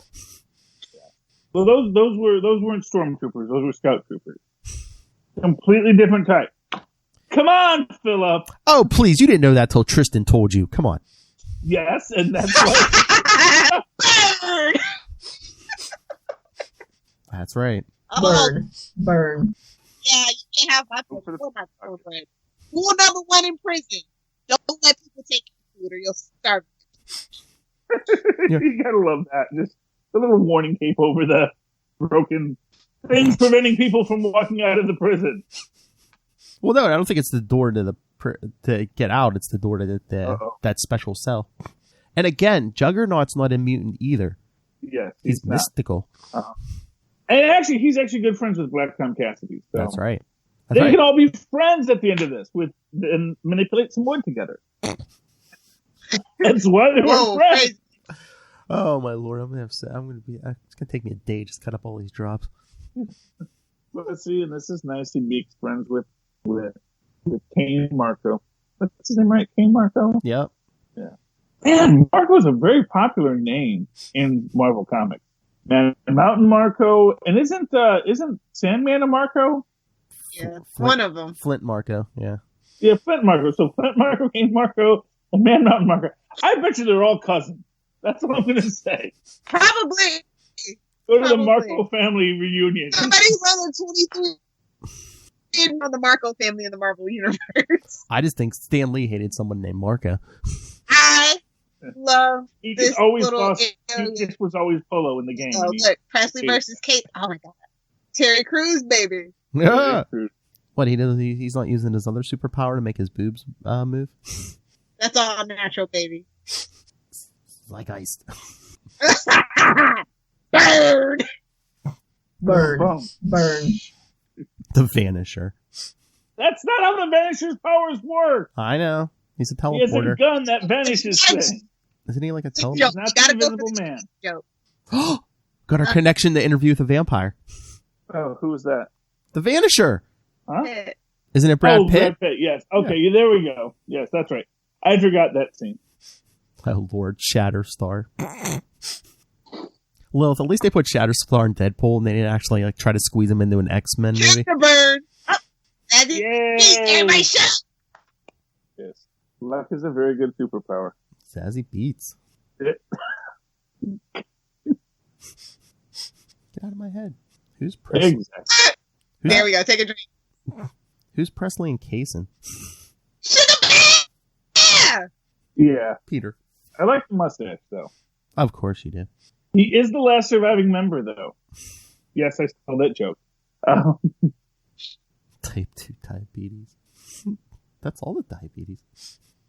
Well, those weren't stormtroopers. Those were scout troopers. Completely different type. Come on, Philip. Oh, please, you didn't know that till Tristan told you. Come on. Yes, and that's what. That's right. Burn. Yeah, you can't have my girlfriend. Rule number 1 in prison: don't let people take your food, or you'll starve. You gotta love that. Just a little warning tape over the broken things preventing people from walking out of the prison. Well, no, I don't think it's the door to get out. It's the door to that special cell. And again, Juggernaut's not a mutant either. Yes, he's mystical. And actually, he's actually good friends with Black Tom Cassidy. So. That's right. They can all be friends at the end of this and manipulate some wood together. That's why they were friends. Crazy. Oh my lord! It's gonna take me a day just cut up all these drops. Let's see, and this is nice. He makes friends with Kane Marco. What's his name, right? Kane Marco. Yep. Yeah. Man, Marco is a very popular name in Marvel Comics. Man, Mountain Marco, and isn't Sandman a Marco? Yeah, one of them. Flint Marco. Yeah. Yeah, Flint Marco. So Flint Marco, Kane Marco, and Man Mountain Marco. I bet you they're all cousins. That's what I'm going to say. Probably. Go to the Marco family reunion. Somebody's running 23 on the Marco family in the Marvel Universe. I just think Stan Lee hated someone named Marco. I love this little he just was always Polo in the game. Oh, look, Presley versus Kate. Oh, my God. Terry Crews, baby. Yeah. What, he's not using his other superpower to make his boobs move? That's all natural, baby. Like iced. Burn. The Vanisher. That's not how the Vanisher's powers work. I know. He's a teleporter. He has a gun that vanishes things. Isn't he like a teleporter? He's not the Invisible Man. Got our connection to Interview with a Vampire. Oh, who was that? The Vanisher. Huh? Isn't it Brad Pitt? Brad Pitt, yes. Okay, yeah. There we go. Yes, that's right. I forgot that scene. Oh, Lord. Shatterstar. Lilith, at least they put Shatterstar in Deadpool and they didn't actually try to squeeze him into an X-Men movie. Bird. Everybody shut. Yes. Luck is a very good superpower. Sassy beats. Get out of my head. Who's Presley? Exactly. There we go. Take a drink. Who's Presley and Kaysen? Yeah. Peter. I like the mustache, though. Of course you do. He is the last surviving member, though. Yes, I stole that joke. Type 2 diabetes. That's all the diabetes.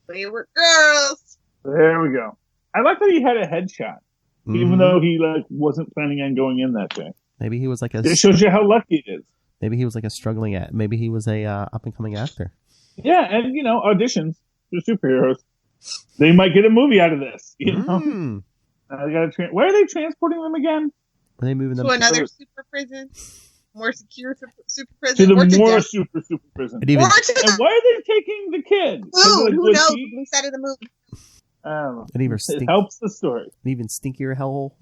Favorite girls. There we go. I like that he had a headshot, even though he wasn't planning on going in that day. Maybe he was like a... It shows you how lucky it is. Maybe he was like a struggling maybe he was a up-and-coming actor. Yeah, and, auditions for superheroes. They might get a movie out of this, you know? Where are they transporting them again? Are they moving them to another super prison? More secure super prison? To the more super prison. And why are they taking the kid? Food, who knows? We said in the movie. It helps the story. An even stinkier hellhole.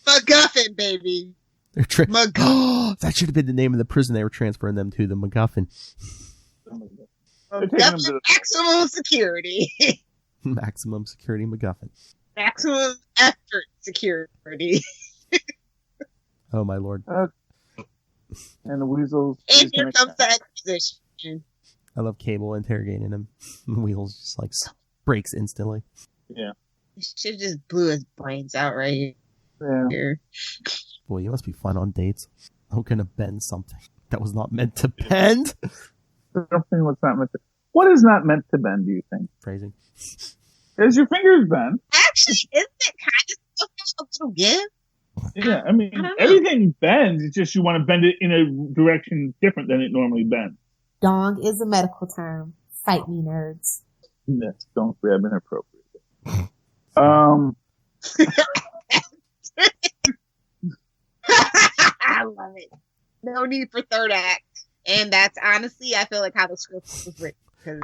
MacGuffin, baby. MacGuffin. That should have been the name of the prison they were transferring them to, the MacGuffin. Maximum security. Maximum security MacGuffin. Maximum effort security. Oh, my lord. And the weasels. And here comes the exposition. I love Cable interrogating him. Wheels just breaks instantly. Yeah. She just blew his brains out right here. Boy, you must be fun on dates. I'm gonna bend something that was not meant to bend. Something was not meant to. What is not meant to bend? Do you think? Phrasing. Is your fingers bend? Actually, isn't it kind of supposed to give? Yeah, I mean, everything bends. It's just you want to bend it in a direction different than it normally bends. Dong is a medical term. Fight me, nerds. Yes, don't grab inappropriately. I love it. No need for third act. And that's honestly, I feel like how the script was written.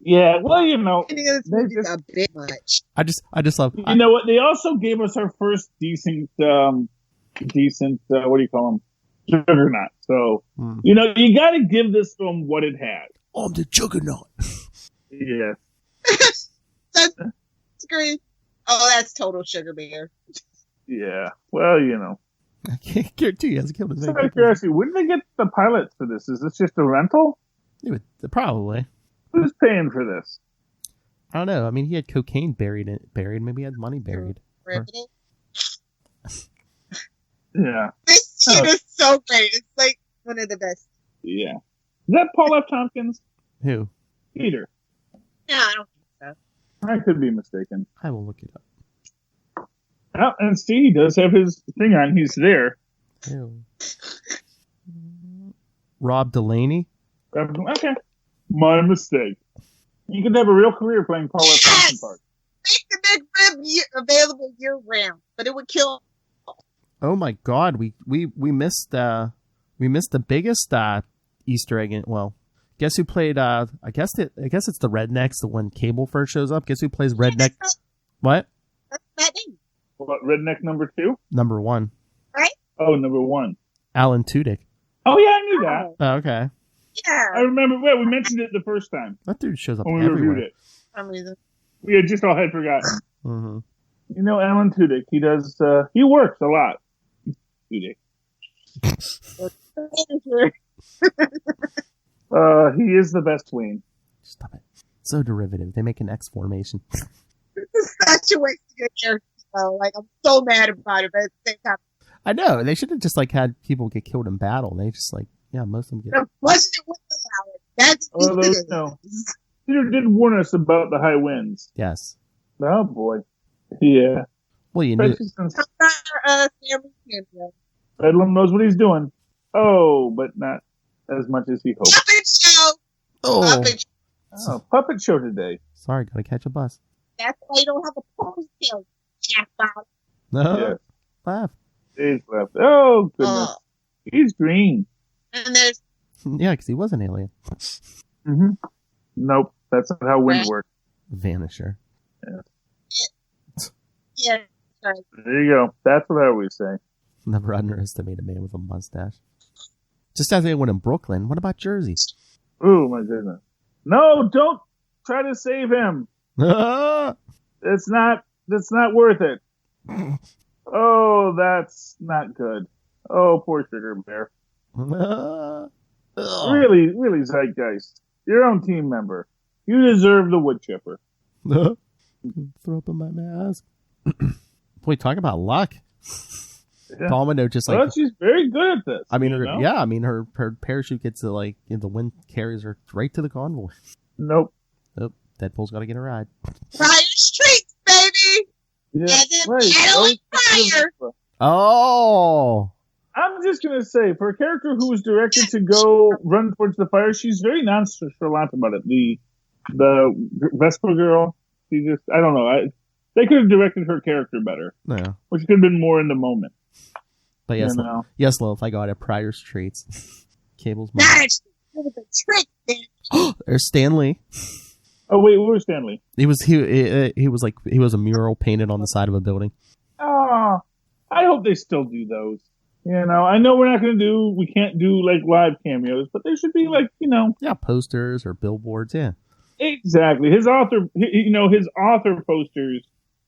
Yeah, well, I think this movie's a bit much. I just love. You know what? They also gave us our first decent. What do you call them? Juggernaut. So you got to give this film what it had. I'm the Juggernaut. Yeah. That's great. Oh, that's total Sugar Bear. Yeah. Well, I can't guarantee he hasn't killed his out of curiosity, when did they get the pilots for this? Is this just a rental? Probably. Who's paying for this? I don't know. I mean, he had cocaine buried. Maybe he had money buried. Yeah. This shit is so great. It's like one of the best. Yeah. Is that Paul F. Tompkins? Who? Peter. No, I don't think so. I could be mistaken. I will look it up. Oh, and see, he does have his thing on. He's there. Ew. Rob Delaney? Okay. My mistake. You could have a real career playing Paul F. Tompkins part. Make the McRib available year round, but it would kill. Oh my God, we missed the biggest Easter egg. Well, guess who played? I guess it's the Rednecks. The one Cable first shows up. Guess who plays Redneck? What? That's that name. What, Redneck number 2? Number 1. Right? Oh, number 1. Alan Tudyk. Oh yeah, I knew that. Oh, okay. Yeah. I remember. Well, we mentioned it the first time That dude shows up when we everywhere. reviewed it. For some reason. We had just all had forgotten. Mm-hmm. Alan Tudyk. He does. He works a lot. Tudyk. He is the best Wayne. Stop it. So derivative. They make an X formation. This is such a waste of good character. Like, I'm so mad about it, but at the same time. I know. They should have just had people get killed in battle. They just most of them get. Wasn't it with the Howard? That's no. Peter did warn us about the high winds. Yes. Oh boy. Yeah. Well, you knew. Bedlam knows what he's doing. Oh, but not as much as he hoped. Puppet show. Puppet show today. Sorry, gotta catch a bus. That's why you don't have a ponytail, jackpot. No. Yeah. Laugh. He's left. Oh goodness. He's green. And there's. Yeah, because he was an alien. Mm-hmm. Nope, that's not how wind works. Vanisher. Yeah. Sorry. There you go. That's what I always say. Never underestimate a man with a mustache. Just as anyone in Brooklyn. What about Jersey? Oh my goodness. No, don't try to save him. It's not worth it. Oh, that's not good. Oh, poor Sugar Bear. Really, really, Zeitgeist. Your own team member. You deserve the wood chipper. Throw up in my mask. Boy, talk about luck. Yeah. Domino just well, she's very good at this. I mean, her parachute gets to the wind carries her right to the convoy. Nope. Deadpool's got to get a ride. Fire streets, baby. Yeah, fire. Oh. I'm just gonna say, for a character who was directed to go run towards the fire, she's very nonchalant about it. The Vespa girl, I don't know. They could have directed her character better. Yeah. Which could have been more in the moment. But yes, yes, Lilith, I got it. Pryor's treats. Cable's mom. That's the trick, man. There's Stanley. Oh wait, where's Stanley? He was a mural painted on the side of a building. Oh, I hope they still do those. I know we can't do like live cameos, but they should be like, yeah, posters or billboards. Yeah, exactly. His author posters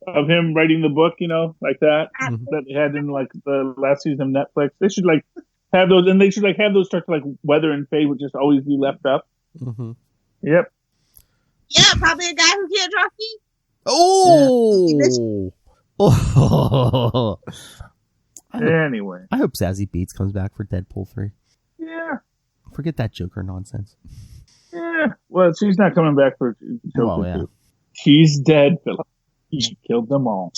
of him writing the book, like that that they had in like the last season of Netflix. They should like have those, and they should like have those start to like weather and fade, would just always be left up. Mm-hmm. Yep. Yeah, probably a guy who can't draw feet. Oh. Oh. Anyway, I hope Zazie Beetz comes back for Deadpool 3. Yeah. Forget that Joker nonsense. Yeah. Well, she's not coming back for Joker 2. Yeah. He's dead, Philip. He killed them all.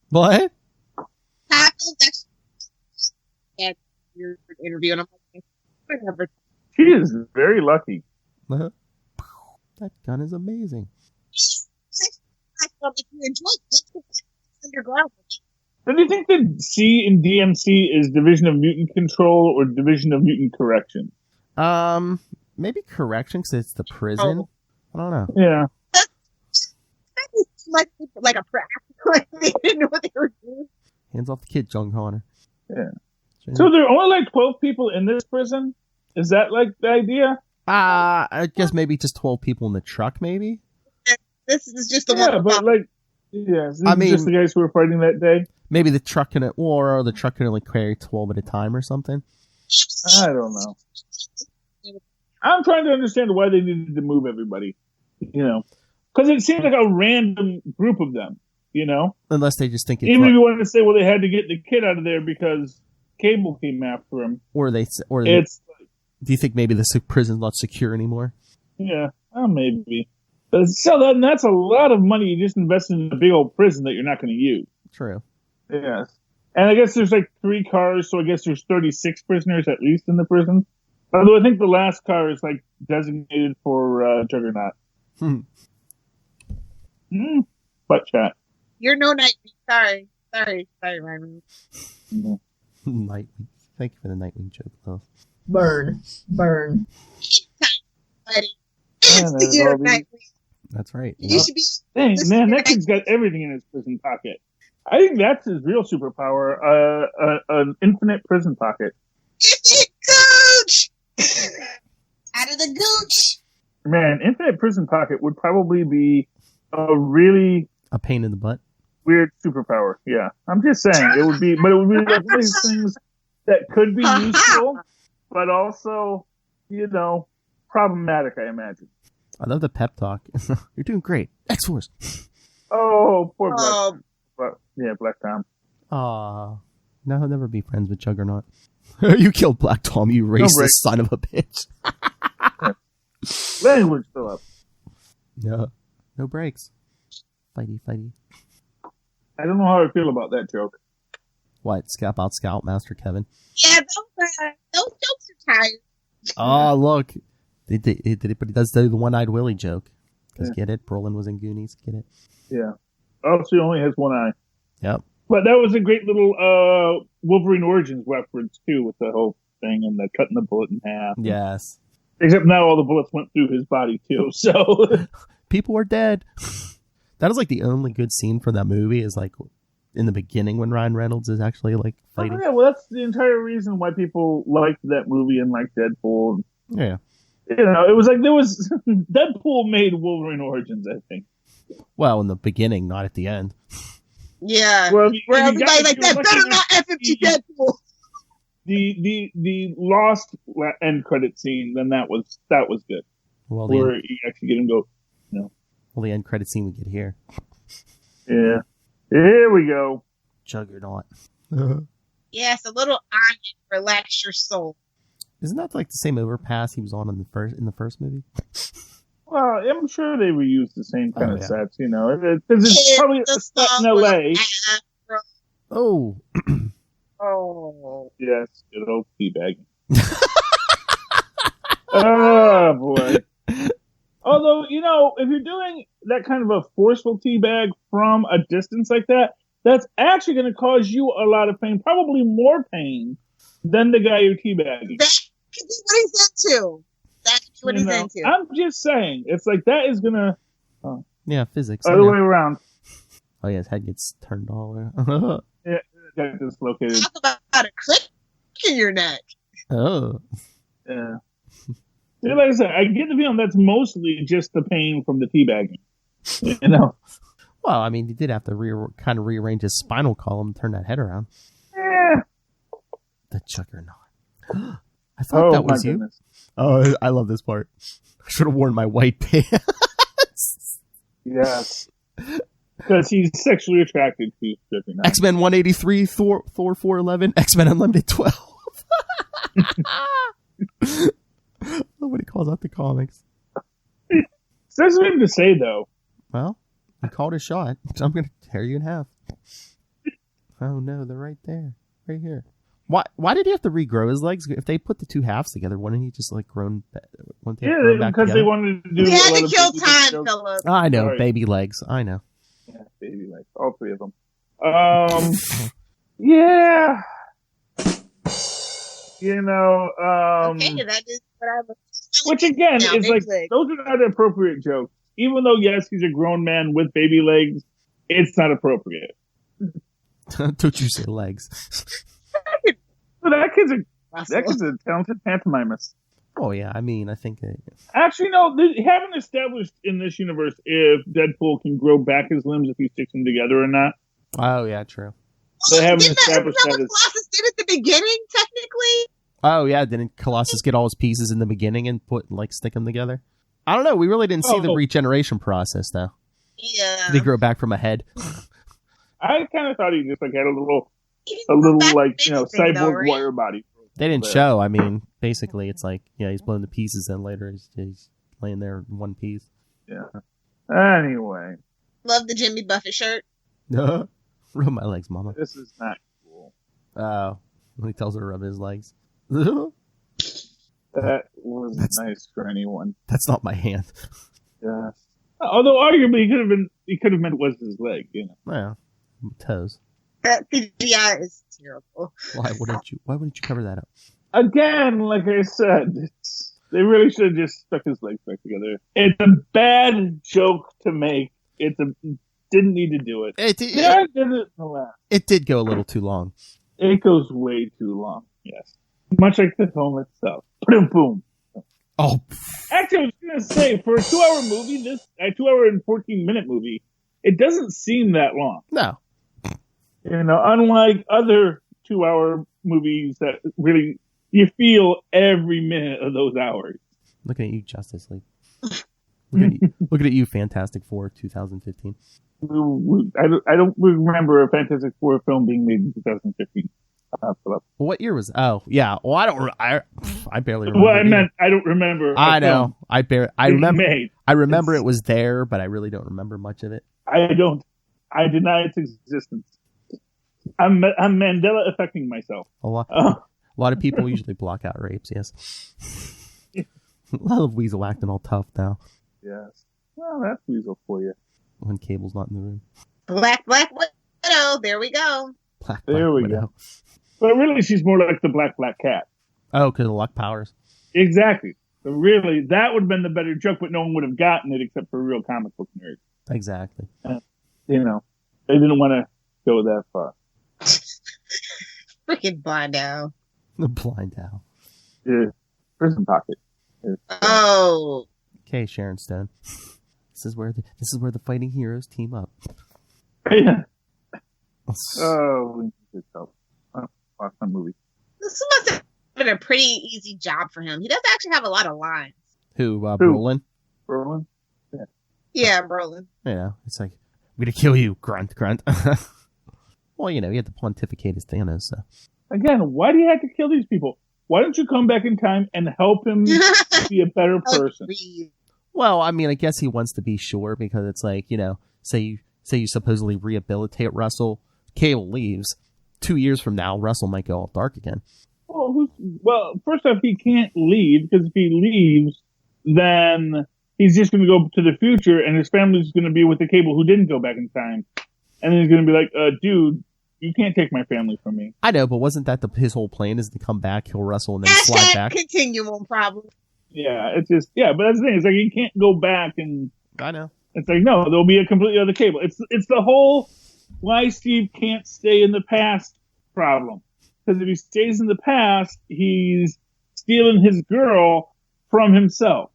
What? Your interview, and I'm like, whatever. He is very lucky. That gun is amazing. I felt like you enjoyed it. Underground. So do you think that C in DMC is Division of Mutant Control or Division of Mutant Correction? Maybe Correction because it's the prison. Oh. I don't know. Yeah. Like a practice. They didn't know what they were doing. Hands off the kid, John Connor. Yeah. So there are only like 12 people in this prison? Is that like the idea? I guess maybe just 12 people in the truck, maybe? This is just the Yeah, one. but like, just the guys who were fighting that day? Maybe the truck can only carry 12 at a time or something? I don't know. I'm trying to understand why they needed to move everybody, because it seems like a random group of them, Unless they just think it's... Even if you wanted to say, well, they had to get the kid out of there because Cable came after him. Do you think maybe the prison's not secure anymore? Yeah, maybe. But still, that's a lot of money you just invested in a big old prison that you're not going to use. True. Yes. And I guess there's like 3 cars, so I guess there's 36 prisoners at least in the prison. Although I think the last car is like designated for Juggernaut. Butt chat. You're no Nightwing. Sorry, Ryan. Nightwing. Thank you for the Nightwing joke, though. Burn. You're Nightwing. That's right. You should be. Dang, man, that kid's got everything in his prison pocket. I think that's his real superpower, an infinite prison pocket. Gooch! Out of the gooch! Man, infinite prison pocket would probably be a pain in the butt. Weird superpower. Yeah, I'm just saying it would be like one of these things that could be useful, but also, problematic. I imagine. I love the pep talk. You're doing great. X-Force. Oh, poor Black Tom. Aw. No, he'll never be friends with Juggernaut. You killed Black Tom, you racist son of a bitch. Language still up. No breaks. Fighty. I don't know how I feel about that joke. What? Scoutmaster Kevin? Yeah, those jokes are tired. Oh, look. But he does do the one-eyed Willie joke. Because get it? Brolin was in Goonies. Get it? Yeah. Oh, she only has one eye. Yep. But that was a great little Wolverine Origins reference, too, with the whole thing and the cutting the bullet in half. Yes. Except now all the bullets went through his body, too, so... People are dead. That is like the only good scene from that movie is like in the beginning when Ryan Reynolds is actually like fighting. Oh, yeah, well, that's the entire reason why people liked that movie and liked Deadpool. Yeah. It was like Deadpool made Wolverine Origins, I think. Well, in the beginning, not at the end. Yeah. Where everybody like that better not FMG Deadpool. The lost end credit scene, then that was good. Well, where you actually get him go, Well, the end credit scene we get here. Yeah. Here we go. Juggernaut. Yes, a little onion, relax your soul. Isn't that like the same overpass he was on in the first movie? Well, I'm sure they reused the same kind of sets, because it's probably set in L.A. Oh. Oh. Yes, good old teabagging. Oh, boy. Although, if you're doing that kind of a forceful teabag from a distance like that, that's actually going to cause you a lot of pain, probably more pain than the guy you're teabagging. That could be what he's into. He's into. I'm just saying, it's like that is going to... yeah, physics. Other way around. Oh, yeah, his head gets turned all around. Yeah, it got dislocated. Talk about a click in your neck. Oh. Yeah. Like I said, I get the feeling that's mostly just the pain from the teabagging. Well, I mean, he did have to kind of rearrange his spinal column, turn that head around. Yeah. The Juggernaut. I thought that was you. Oh, I love this part. I should have worn my white pants. Yes. Because he's sexually attracted to Juggernaut. X-Men 183, Thor 411, X-Men Unlimited 12. Nobody calls out the comics. There's something to say, though. Well, I called a shot. So I'm going to tear you in half. Oh, no, they're right there. Right here. Why did he have to regrow his legs? If they put the two halves together, wouldn't he just like grown back because they wanted to do he had to kill time, Philip. I know. Sorry. Baby legs. I know. Yeah, baby legs. All 3 of them. Yeah. Okay, that is what I was. Which again is like those are not appropriate jokes. Even though yes, he's a grown man with baby legs, it's not appropriate. Don't you say legs? But that kid's a talented pantomimist. Oh, yeah. I mean, I think... Actually, no. They haven't established in this universe if Deadpool can grow back his limbs if he sticks them together or not. Oh, yeah, true. They haven't Isn't that established what Colossus did at the beginning, technically? Oh, yeah. Didn't Colossus get all his pieces in the beginning and stick them together? I don't know. We really didn't see the regeneration process, though. Yeah. Did he grow back from a head? I kind of thought he just like had a little like, you know, cyborg warrior body. They didn't show. I mean, basically, it's like, yeah, he's blown to pieces, and later he's laying there in one piece. Yeah. Anyway. Love the Jimmy Buffett shirt. Rub my legs, mama. This is not cool. Oh. When he tells her to rub his legs. That wasn't nice for anyone. That's not my hand. Yes. Although arguably he could have meant was his leg, you know. Yeah. Toes. That CGI is terrible. Why wouldn't you cover that up? Again, like I said, they really should have just stuck his legs back together. It's a bad joke to make. Didn't need to do it. It did go a little too long. It goes way too long. Yes, much like the film itself. Boom, boom. Oh, actually, I was gonna say for a 2-hour movie, a 2-hour and 14-minute movie, it doesn't seem that long. No. You know, unlike other 2-hour movies that really you feel every minute of those hours. Looking at you, Justice League. Looking at you, Fantastic Four, 2015. I don't remember a Fantastic Four film being made in 2015. What year was? Oh, yeah. Well, I barely remember. Well, I meant I don't remember. I know. I remember. Made. I remember it was there, but I really don't remember much of it. I don't. I deny its existence. I'm Mandela affecting myself. A lot of people usually block out rapes. Yes. A lot of Weasel acting all tough now. Yes. Well, that's Weasel for you. When Cable's not in the room. Black Widow. There we go. Black Widow. Go. But really, she's more like the Black Cat. Oh, because of luck powers. Exactly. So really, that would have been the better joke, but no one would have gotten it except for real comic book nerds. Exactly. You know, they didn't want to go that far. Freaking Blind Owl. The Blind Owl. Yeah. Prison Pocket. Oh. Okay, Sharon Stone. This is where the fighting heroes team up. Yeah. Oh, we watch that movie. This must have been a pretty easy job for him. He does actually have a lot of lines. Who? Brolin? Brolin? Yeah. Yeah, Brolin. Yeah, it's like, I'm gonna kill you, grunt. Well, you know, he had to pontificate as Thanos, so. Again, why do you have to kill these people? Why don't you come back in time and help him be a better person? Well, I mean, I guess he wants to be sure because it's like, you know, say you supposedly rehabilitate Russell, Cable leaves. 2 years from now, Russell might go all dark again. Well, first off, he can't leave because if he leaves, then he's just going to go to the future and his family's going to be with the Cable who didn't go back in time. And then he's going to be like, dude, you can't take my family from me. I know, but wasn't that his whole plan is to come back, kill Russell, and then slide back? Continuum problem. Yeah, it's just, but that's the thing. It's like he can't go back and... I know. It's like, no, there'll be a completely other Cable. It's the whole why Steve can't stay in the past problem. Because if he stays in the past, he's stealing his girl from himself.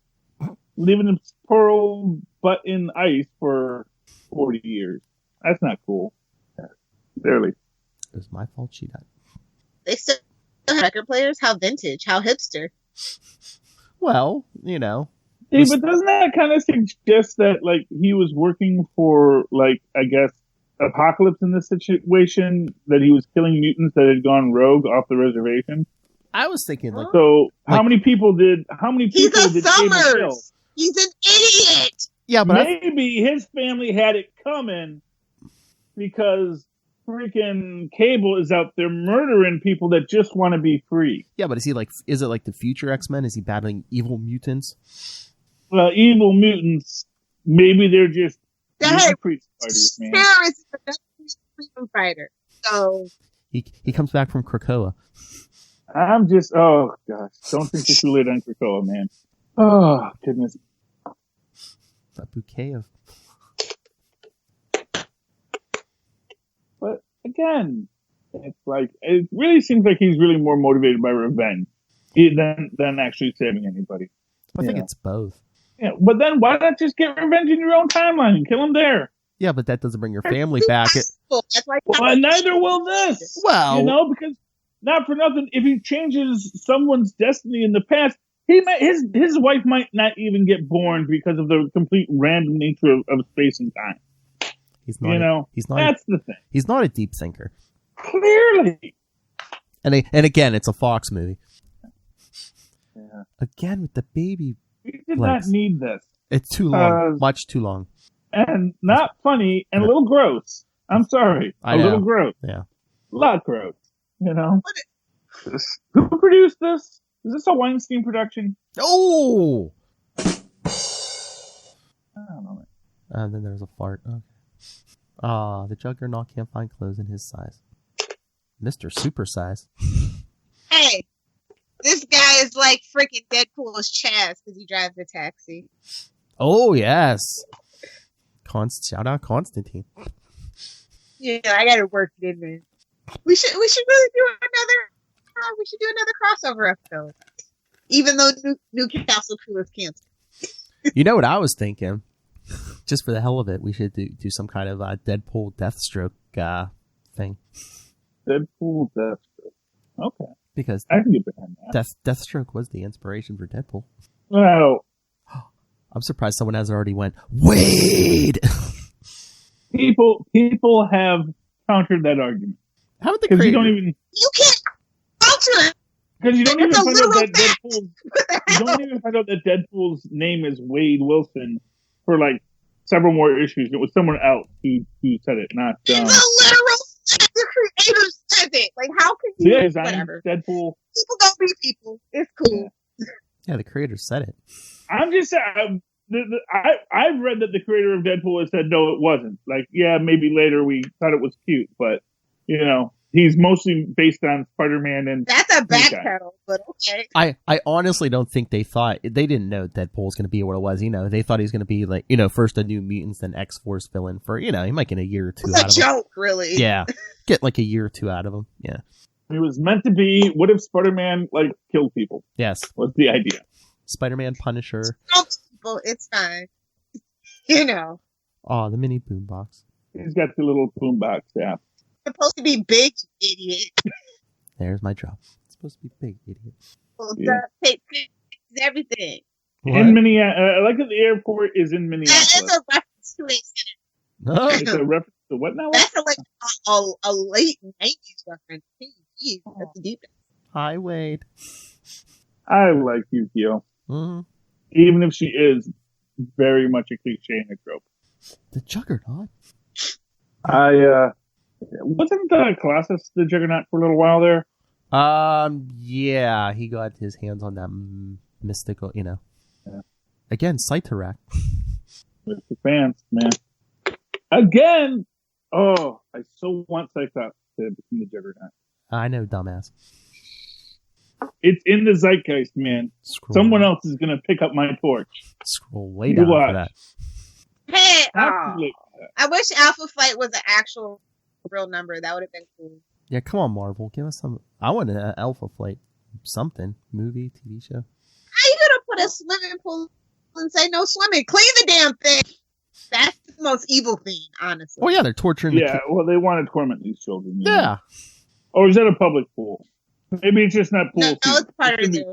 Leaving his pearl butt in ice for 40 years. That's not cool. Barely. It was my fault she died. They still have record players? How vintage? How hipster? Well, you know. Yeah, but doesn't that kind of suggest that, like, he was working for, like, I guess, Apocalypse in this situation, that he was killing mutants that had gone rogue off the reservation? I was thinking, like... So, how many people did He's a Summers! He's an idiot! Yeah, but maybe his family had it coming because freaking Cable is out there murdering people that just want to be free. Yeah, but is it like the future X-Men? Is he battling evil mutants? Evil mutants, maybe they're just freedom fighters, man. Terrorist is the best freedom fighter. So he comes back from Krakoa. I'm just, oh gosh, don't think it's too late on Krakoa, man. Oh goodness. A bouquet of. But again, it's like it really seems like he's really more motivated by revenge. than actually saving anybody. I think it's both. Yeah, but then why not just get revenge in your own timeline and kill him there? Yeah, but that doesn't bring your family back. Well, neither will this. Well, because not for nothing, if he changes someone's destiny in the past, his wife might not even get born because of the complete random nature of space and time. He's not. That's the thing. He's not a deep thinker. Clearly. And again, it's a Fox movie. Yeah. Again with the baby. We did not need this. It's too long. Much too long. And not funny and a little gross. I'm sorry. A little gross. Yeah. A lot gross. You know? Who produced this? Is this a Weinstein production? Oh! I don't know. And then there's a fart. Okay. The Juggernaut can't find clothes in his size. Mr. Supersize. Hey! This guy is like freaking Deadpool's Chaz because he drives a taxi. Oh, yes. Shout out Constantine. Yeah, I gotta work it in there. We should really do another crossover episode. Even though Newcastle Crew is canceled. You know what I was thinking? Just for the hell of it, we should do some kind of Deadpool Deathstroke thing. Deadpool Deathstroke. Okay. Because I can get behind that. Deathstroke was the inspiration for Deadpool. Well, I'm surprised someone has already went, Wade! People have countered that argument. How would they create You can't counter it! Because you don't even find out that Deadpool's name is Wade Wilson for like several more issues. It was someone else who said it, not it's a literal the creator said it. Like, how could you? Yeah, whatever. Deadpool. People don't be people. It's cool. Yeah, the creator said it. I'm just saying. I've read that the creator of Deadpool has said no, it wasn't. Like, yeah, maybe later we thought it was cute, but he's mostly based on Spider-Man and that's a backpedal, but okay. I honestly don't think they didn't know Deadpool was going to be what it was. They thought he was going to be like, first a New Mutants, then X-Force villain for, he might get a year or two out of him. It's a joke, really. Yeah. Get like a year or two out of him. Yeah. It was meant to be, what if Spider-Man, killed people? Yes. What's the idea? Spider-Man, Punisher. People, it's fine. Oh, the mini boombox. He's got the little boombox, yeah. It's supposed to be big, idiot. There's my job. It's supposed to be big, idiot. Well, everything. What? In Minneapolis, I like that the airport is in Minneapolis. It's a reference to a center. No. It's a reference to what now? That's a late 90s reference. Jeez, that's deep. Hi, Wade. I like Yukio. Mm-hmm. Even if she is very much a cliche and a trope. The Juggernaut? Wasn't Colossus the Juggernaut for a little while there? Yeah, he got his hands on that mystical, Yeah. Again, Cyterac. With the fans, man. Again! Oh, I so want Cyclops to become the Juggernaut. I know, dumbass. It's in the zeitgeist, man. Someone else is going to pick up my torch. Scroll way down for that. Hey, I wish Alpha Flight was an actual real number. That would have been cool. Yeah, come on, Marvel. Give us some. I want an Alpha Flight. Something. Movie, TV show. How you going to put a swimming pool and say no swimming? Clean the damn thing. That's the most evil thing, honestly. Oh, yeah, they're torturing the kids. Well, they want to torment these children. Yeah. Or is that a public pool? Maybe it's just not pool season. No, it's part of it.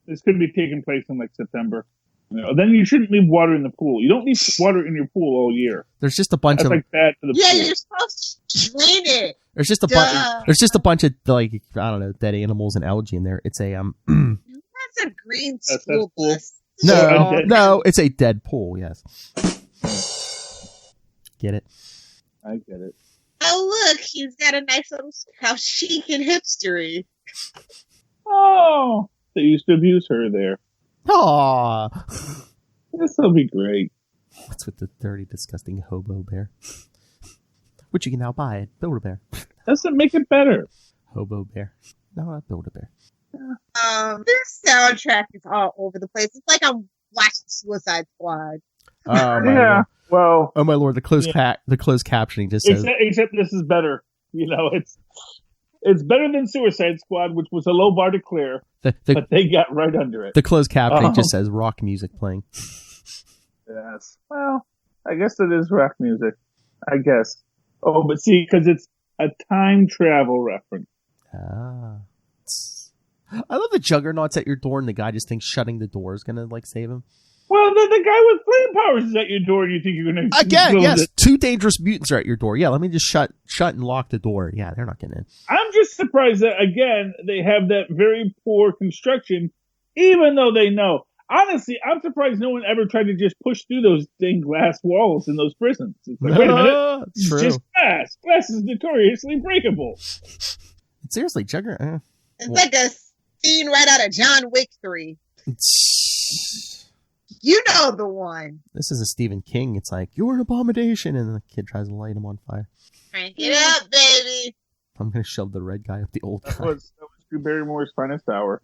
This could be taking place in September. Then you shouldn't leave water in the pool. You don't need water in your pool all year. There's just a bunch That's of bad for the pool. You're supposed to drain it. There's just a bunch. There's just a bunch of I don't know, dead animals and algae in there. It's a That's a green school bus. No, it's a dead pool. Yes. Get it? I get it. Oh look, he's got a nice little house, chic and hipstery. Oh, they used to abuse her there. Aww. This will be great. What's with the dirty, disgusting hobo bear? Which you can now buy at Build-A-Bear. Doesn't make it better. Hobo bear. No, not Build-A-Bear. This soundtrack is all over the place. It's like I'm watching Suicide Squad. Oh my Lord. Well. Oh my Lord, the closed captioning just says. Except this is better. It's It's better than Suicide Squad, which was a low bar to clear, but they got right under it. The closed captioning just says rock music playing. Yes. Well, I guess it is rock music. I guess. Oh, but see, because it's a time travel reference. Ah. I love the Juggernaut's at your door, and the guy just thinks shutting the door is gonna save him. Well, the guy with flame powers is at your door, and you think you're gonna again? Yes, 2 dangerous mutants are at your door. Yeah, let me just shut and lock the door. Yeah, they're not getting in. I'm just surprised that again they have that very poor construction, even though they know. Honestly, I'm surprised no one ever tried to just push through those stained glass walls in those prisons. It's like, wait a minute, it's just glass. Glass is notoriously breakable. Seriously, Juggernaut. It's like a scene right out of John Wick 3. You know the one. This is a Stephen King. It's like, you're an abomination, and the kid tries to light him on fire. Crank it up, baby. I'm going to shove the red guy up the old guy. That was Drew Barrymore's finest hour.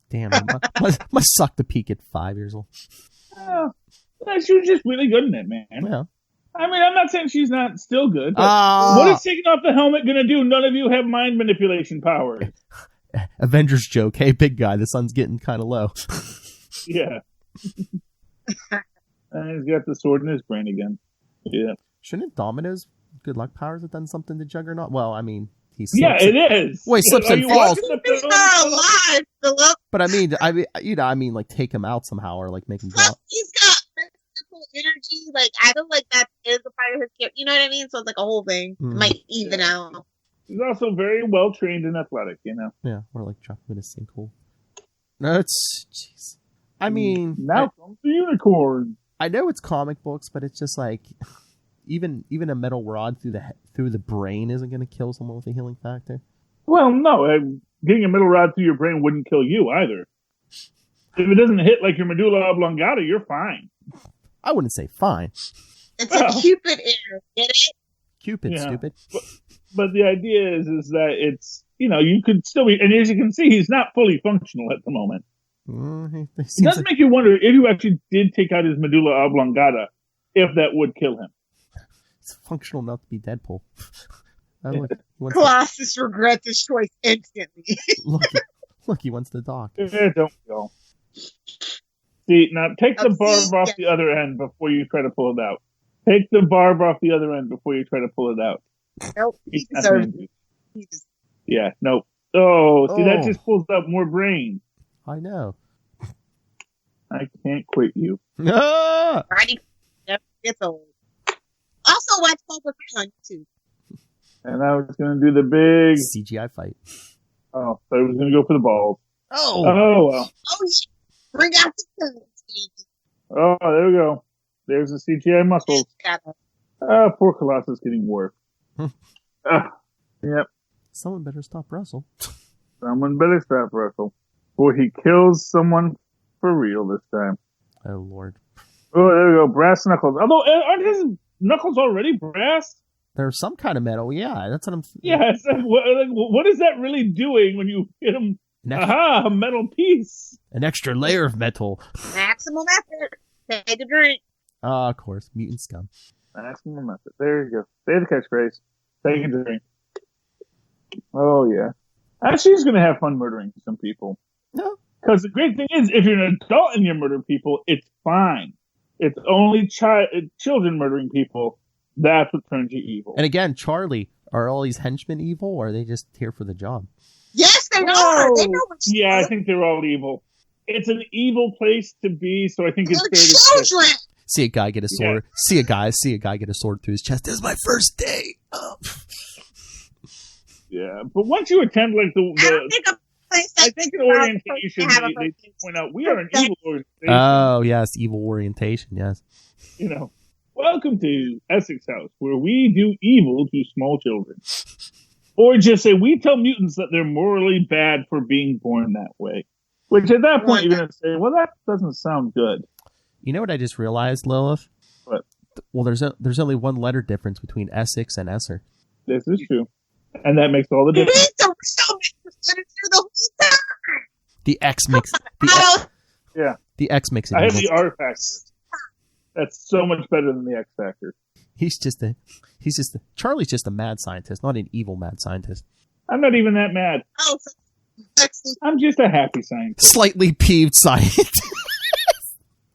Damn, must suck to peak at 5 years old. She was just really good in it, man. Yeah. I mean, I'm not saying she's not still good, but what is taking off the helmet going to do? None of you have mind manipulation powers. Avengers joke. Hey, big guy, the sun's getting kind of low. Yeah. And he's got the sword in his brain again. Yeah. Shouldn't Domino's good luck powers have done something to Juggernaut? Well, I mean, he slips. Yeah, it is. Well, he slips and falls. He's not alive, Philip. But I mean, like take him out somehow or like make him drop. He's got physical energy. Like I don't like that is a part of his character. You know what I mean? So it's like a whole thing. It might even out. He's also very well trained and athletic. You know. Yeah, or like drop him in a sinkhole. No, it's jeez. I mean, now comes the unicorn. I know it's comic books, but it's just like even a metal rod through the brain isn't going to kill someone with a healing factor. Well, no, getting a metal rod through your brain wouldn't kill you either. If it doesn't hit like your medulla oblongata, you're fine. I wouldn't say fine. It's a Cupid error. Get it? Cupid, stupid. But the idea is that it's, you could still be, and as you can see, he's not fully functional at the moment. It does make you wonder if you actually did take out his medulla oblongata, if that would kill him. It's functional enough to be Deadpool. Colossus regrets his choice instantly. Look, he wants the dock. Yeah, don't go. See, now take the barb off the other end before you try to pull it out. Take the barb off the other end before you try to pull it out. Nope. He deserves it. Yeah, nope. Oh, see, that just pulls out more brain. I know. I can't quit you. No! Friday never gets old. Also, watch Cobra Kai on YouTube. And I was going to do the big CGI fight. Oh, so I was going to go for the balls. Oh, well. Oh, bring out the guns. Oh, there we go. There's the CGI muscles. Poor Colossus getting warped. Yep. Someone better stop Russell. Someone better stop Russell. Boy, he kills someone for real this time. Oh, Lord. Oh, there we go. Brass knuckles. Although, aren't his knuckles already brass? There's some kind of metal. Yeah, that's what I'm... Yeah, what is that really doing when you hit him? Aha, a metal piece. An extra layer of metal. Maximum effort. Take a drink. Of course. Mutant scum. Maximum effort. There you go. Say the catchphrase. Take a drink. Oh, yeah. Actually, he's going to have fun murdering some people. No. Because the great thing is, if you're an adult and you murder people, it's fine. It's only children murdering people. That's what turns you evil. And again, Charlie, are all these henchmen evil, or are they just here for the job? Yes, they are. They know what's Yeah, I think they're all evil. It's an evil place to be, so I think it's fair to say. See a guy get a sword. Yeah. See a guy get a sword through his chest. This is my first day. Oh. Yeah, but once you attend like I think in orientation they point out we are an evil organization. Oh yes, evil orientation. Yes. Welcome to Essex House, where we do evil to small children. Or just say, we tell mutants that they're morally bad for being born that way. Which at that point, you're going to say, well, that doesn't sound good. You know what I just realized, Lilith? What? Well, there's only one letter difference between Essex and Esser. This is true. And that makes all the difference. The X makes... The X makes it. I have the R factor. That's so much better than the X factor. Charlie's just a mad scientist, not an evil mad scientist. I'm not even that mad. Oh, I'm just a happy scientist. Slightly peeved scientist.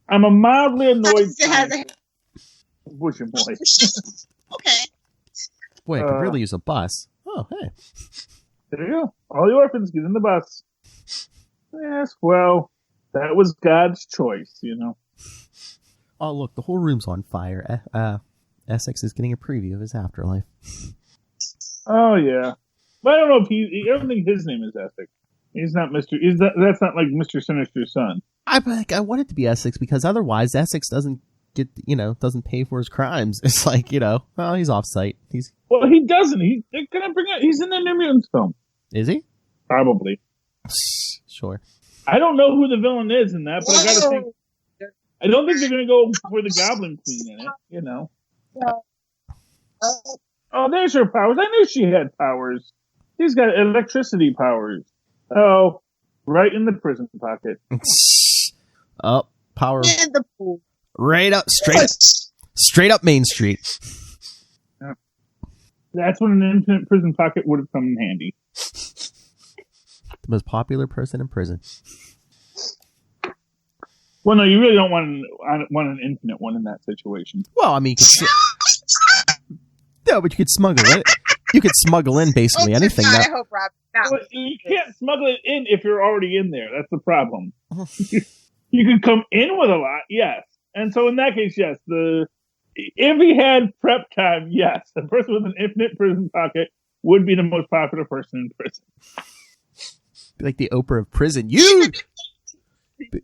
I'm a mildly annoyed scientist. Push him, boy. Okay. Boy, I could really use a bus. Oh, hey. There you go. All the orphans get in the bus. Yes, well, that was God's choice, you know. Oh, look, the whole room's on fire. Essex is getting a preview of his afterlife. Oh, yeah. But I don't know if I don't think his name is Essex. He's not Mr. That's not like Mr. Sinister's son. I want it to be Essex because otherwise Essex doesn't doesn't pay for his crimes. It's like, well, he's off site. Well, he doesn't. They're gonna bring it. He's in the New Mutants film. Is he? Probably. Sure. I don't know who the villain is in that, but I gotta think. I don't think they're gonna go for the Goblin Queen in it. Oh, there's her powers. I knew she had powers. She's got electricity powers. Oh, right in the prison pocket. Oh, power. In the pool. Right up, straight up Main Street. Yeah. That's when an infinite prison pocket would have come in handy. The most popular person in prison. Well, no, you really don't want an infinite one in that situation. Well, I mean, no, but you could smuggle it. You could smuggle in basically anything. God, I hope Rob. Well, you can't smuggle it in if you're already in there. That's the problem. You can come in with a lot, yes. And so in that case, yes. If he had prep time, yes. The person with an infinite prison pocket would be the most popular person in prison. Be like the Oprah of prison. You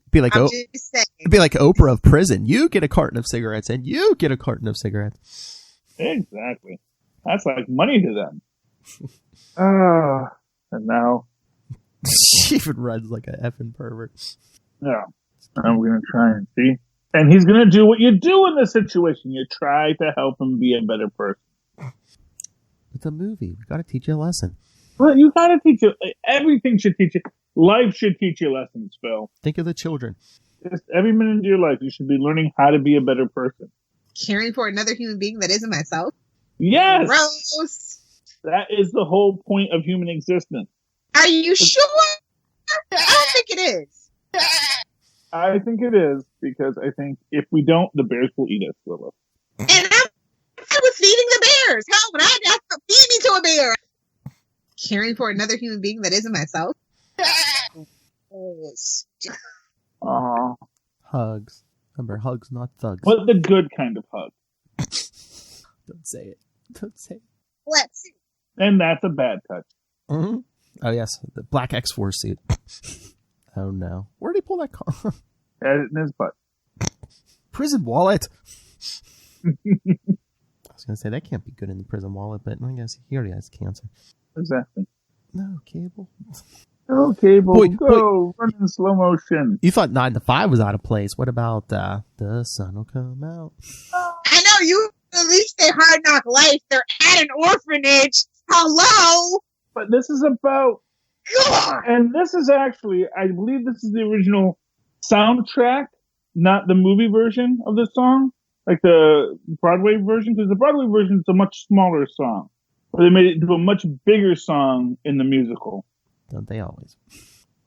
be like Oprah of prison. You get a carton of cigarettes, and you get a carton of cigarettes. Exactly. That's like money to them. And now she even runs like a effing pervert. Yeah. I'm gonna try and see. And he's gonna do what you do in this situation. You try to help him be a better person. It's a movie. We gotta teach you a lesson. Well, you gotta teach you. Everything should teach you. Life should teach you lessons, Phil. Think of the children. Just every minute of your life, you should be learning how to be a better person. Caring for another human being that isn't myself? Yes! Gross! That is the whole point of human existence. Are you sure? I don't think it is. I think it is, because I think if we don't, the bears will eat us, Lilith. And I was feeding the bears. How would I have to feed me to a bear? Caring for another human being that isn't myself? Hugs. Remember, hugs, not thugs. But the good kind of hug. Don't say it. Don't say it. Let's see. And that's a bad touch. Mm-hmm. Oh, yes. The black X-Force suit. Oh, no. Where'd he pull that car? Had it in his butt. Prison wallet. I was going to say, that can't be good in the prison wallet, but I guess he already has cancer. Exactly. No, Cable. Go, Cable. Go. Run in slow motion. You thought 9 to 5 was out of place. What about the sun will come out? I know you released a Hard Knock Life. They're at an orphanage. Hello? But this is about... God. And this is actually, I believe this is the original soundtrack, not the movie version of the song, like the Broadway version, because the Broadway version is a much smaller song. But they made it into a much bigger song in the musical. Don't they always?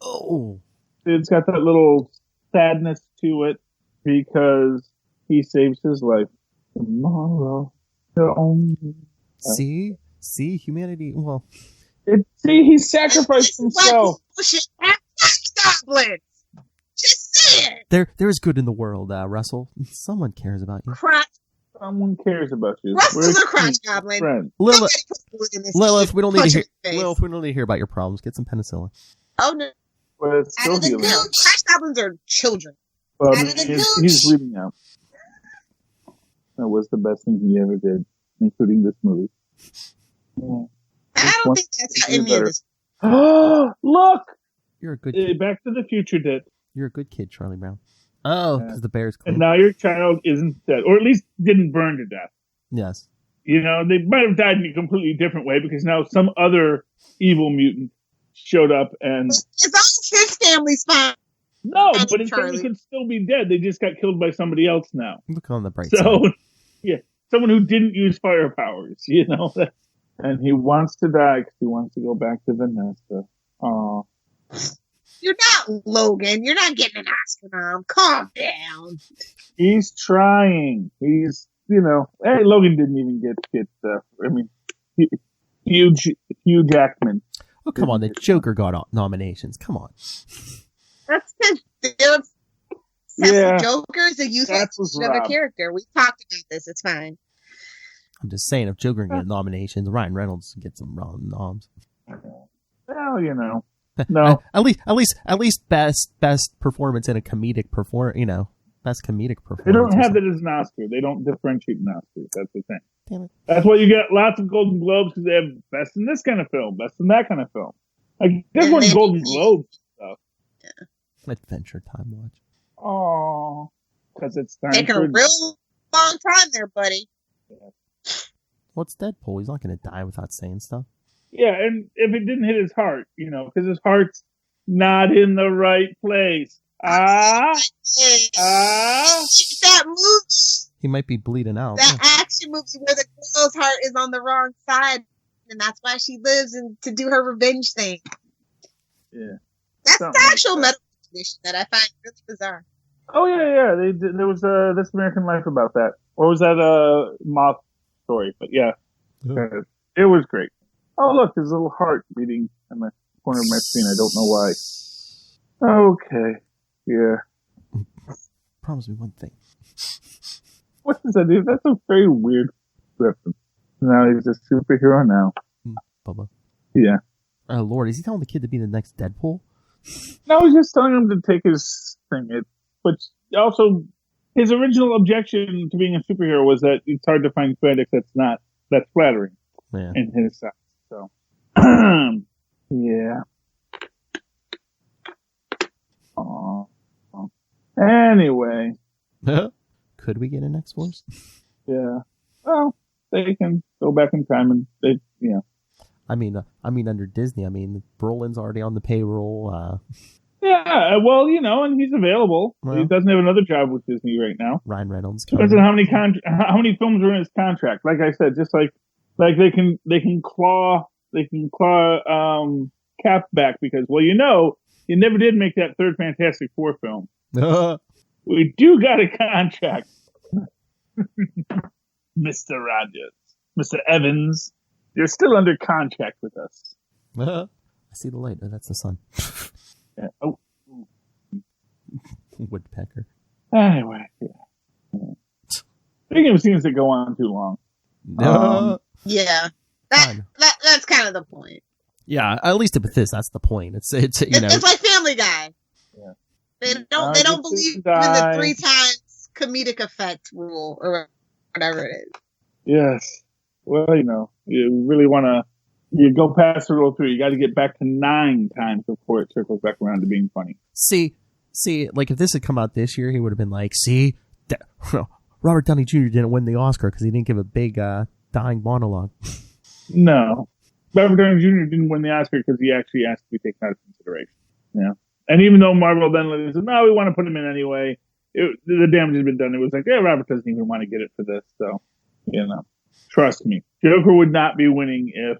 Oh. It's got that little sadness to it because he saves his life. Tomorrow, the only... See, humanity, well... he sacrificed himself. Goblins. Just say it. There is good in the world, Russell. Someone cares about you. Crotch. Someone cares about you. Russell's a crotch goblin. Friend. Lilith, we don't need to hear about your problems. Get some penicillin. Oh no. But it's still healing. Crotch goblins are children. He's bleeding out. That was the best thing he ever did, including this movie. Yeah. I don't think that's how any of this. Look! You're a good kid. Back to the Future did. You're a good kid, Charlie Brown. Oh, because the bear's clean. And now your child isn't dead. Or at least didn't burn to death. Yes. You know, they might have died in a completely different way because now some other evil mutant showed up and... It's all his family's fine. No, but his family could still be dead. They just got killed by somebody else now. Look on the bright side. So, yeah. someone who didn't use fire powers, you know? And he wants to die because he wants to go back to Vanessa. Oh. You're not Logan. You're not getting an Oscar nom. Calm down. He's trying. He's, you know, hey, Logan didn't even get I mean, Hugh Jackman. Oh, come on. The Joker got nominations. Come on. That's because Joker is a useless of a character. We talked about this. It's fine. I'm just saying, if Joker can get nominations, Ryan Reynolds can get some noms. Well, you know. No. At least best performance in a comedic best comedic performance. They don't have that as an Oscar. They don't differentiate in Oscars. That's the thing. Damn it. That's why you get lots of Golden Globes, because they have best in this kind of film, best in that kind of film. Like, this one's Golden Globes stuff. Yeah. Adventure Time watch. Oh, because it's time taking a real long time there, buddy. Yeah. What's Deadpool? He's not going to die without saying stuff. Yeah, and if it didn't hit his heart, you know, because his heart's not in the right place. That movie. He might be bleeding out. That action movie where the girl's heart is on the wrong side, and that's why she lives and to do her revenge thing. Yeah, that's the actual medical condition that I find really bizarre. Oh yeah. There was This American Life about that. Or was that Moth story? But yeah, it was great. Oh look, there's a little heart beating in the corner of my screen. I don't know why. Okay, yeah. Promise me one thing. What does that do? That's a very weird reference. Now he's a superhero now. Bubba. Yeah. Oh Lord, is he telling the kid to be the next Deadpool? No, he's just telling him to take his thing. But also, his original objection to being a superhero was that it's hard to find spandex that's flattering in his size. So, yeah. Anyway. Could we get an X-Force? Yeah. Well, they can go back in time and they, you know. I mean, under Disney, Brolin's already on the payroll. Yeah, well, you know, and he's available. Well, he doesn't have another job with Disney right now. Ryan Reynolds. Depends on how many films are in his contract. Like I said, just like they can claw Cap back because, well, you know, you never did make that third Fantastic Four film. We do got a contract, Mr. Rogers, Mr. Evans. You're still under contract with us. I see the light. Oh, that's the sun. Yeah. Oh. Woodpecker. Anyway, yeah. Speaking of scenes that go on too long. Yeah. That's kind of the point. Yeah, at least with this, that's the point. It's like Family Guy. Yeah. They don't believe in the 3 times comedic effect rule or whatever it is. Yes. Well, you know, you really want to. You go past the rule 3. You got to get back to 9 times before it circles back around to being funny. See, like if this had come out this year, he would have been like, Robert Downey Jr. didn't win the Oscar because he didn't give a big dying monologue. No. Robert Downey Jr. didn't win the Oscar because he actually asked to be taken out of consideration. Yeah. And even though Marvel then said, no, we want to put him in anyway, the damage has been done. It was like, yeah, Robert doesn't even want to get it for this. So, you know, trust me. Joker would not be winning if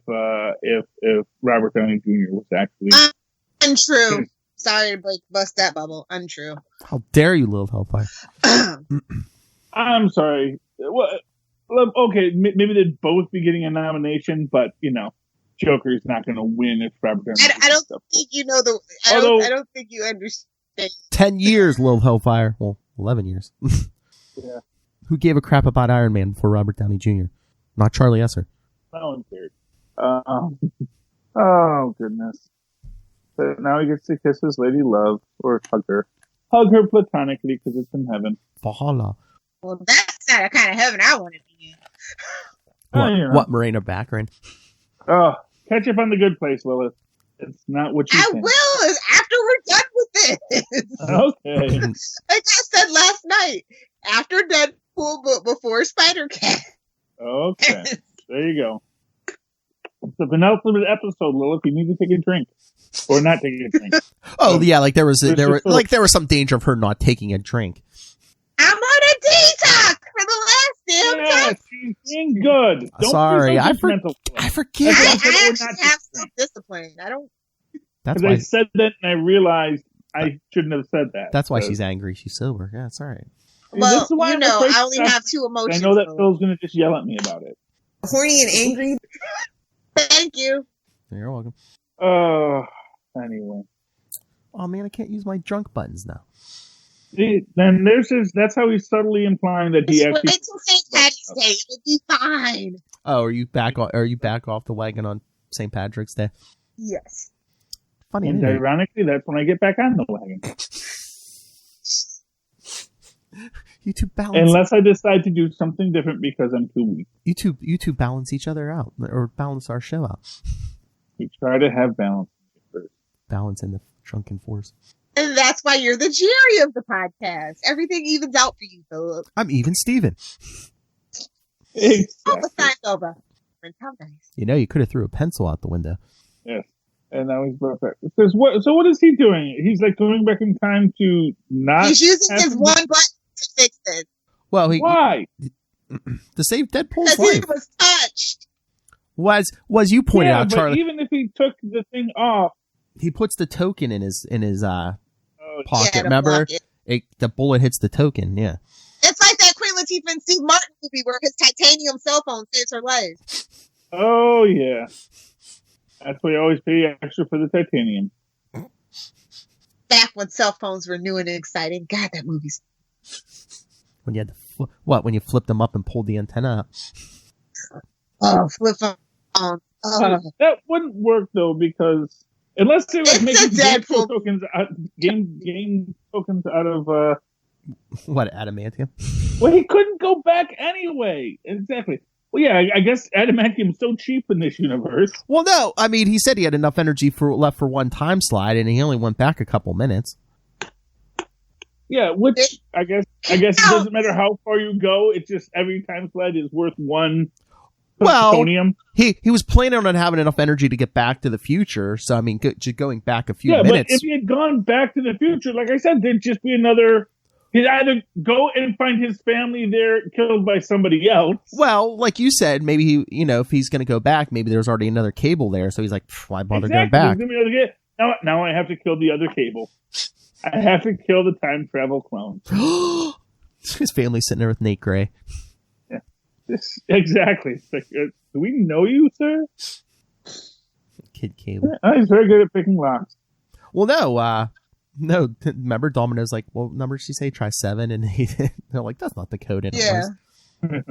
Robert Downey Jr. was actually... Untrue. Sorry to bust that bubble. Untrue. How dare you, Lil Hellfire? I'm sorry. Well, okay, maybe they'd both be getting a nomination, but, you know, Joker's not going to win if Robert Downey Jr. I don't think you know the... I don't think you understand. 10 years, Lil Hellfire. Well, 11 years. Yeah. Who gave a crap about Iron Man before Robert Downey Jr.? Not Charlie Esser. No one cared. Oh, goodness. But now he gets to kiss his lady love, or hug her. Hug her platonically, because it's in heaven. Valhalla. Well, that's not the kind of heaven I want to be in. What, Morena Baccarin? Oh, catch up on The Good Place, Lilith. It's not what you think. I will, after we're done with this. Okay. Like I said last night, after Deadpool, but before Spider-Cat. Okay. There you go. It's the penultimate episode, Lilith. You need to take a drink. Or not take a drink. Oh, yeah, like there was some danger of her not taking a drink. I'm on a detox for the last damn time. She's being good. Don't Sorry, I forget. forget. I actually have self-discipline. I don't. That's why why I said that, and I realized I shouldn't have said that. That's why she's angry. She's sober. Yeah, it's all right. Well, I only have two emotions. I know that Phil's going to just yell at me about it. Horny and angry. Thank you. You're welcome. Anyway. Oh man, I can't use my drunk buttons now. Then there's his. That's how he's subtly implying that he actually. Wait till St. Patrick's Day. It'll be fine. Oh, are you back off the wagon on St. Patrick's Day? Yes. Funny. And ironically, that's when I get back on the wagon. You two balance. Unless I decide to do something different because I'm too weak. You two balance each other out, or balance our show out. We try to have balance. Balance in the drunken force. And that's why you're the Jerry of the podcast. Everything evens out for you, Philip. I'm even Steven. Exactly. Oh, the sign over. How nice. You know, you could have threw a pencil out the window. Yes. And now he's brought back. So what is he doing? He's like going back in time to not. He's using his one button to fix it. Well, why? To save Deadpool's because life. he was touched. Was you pointed out, but Charlie? Even if he took the thing off, he puts the token in his pocket. Yeah, remember, the bullet hits the token. Yeah. It's like that Queen Latifah and Steve Martin movie where his titanium cell phone saves her life. Oh yeah. That's why you always pay extra for the titanium. Back when cell phones were new and exciting. God, that movie's... When you had when you flipped them up and pulled the antenna up. Oh, flip phone. That wouldn't work though, because unless they were making game tokens out of what, adamantium? Well, he couldn't go back anyway. Exactly. Well, yeah, I guess adamantium's so cheap in this universe. Well, no, I mean, he said he had enough energy left for one time slide, and he only went back a couple minutes. Yeah, which I guess it doesn't matter how far you go. It's just every time slide is worth one. Plutonium. He was planning on having enough energy to get back to the future. So I mean, just going back a few minutes. But if he had gone back to the future, like I said, there'd just be another. He'd either go and find his family there killed by somebody else. Well, like you said, maybe he, if he's going to go back, maybe there's already another cable there. So he's like, why bother going back? Now I have to kill the other cable. I have to kill the time travel clone. His family's sitting there with Nate Gray. Yeah, exactly. It's like, do we know you, sir? Kid Cable. Yeah, he's very good at picking locks. Well, no. Remember, Domino's like, what number did she say? Try 7, and they're like, that's not the code anymore. Yeah.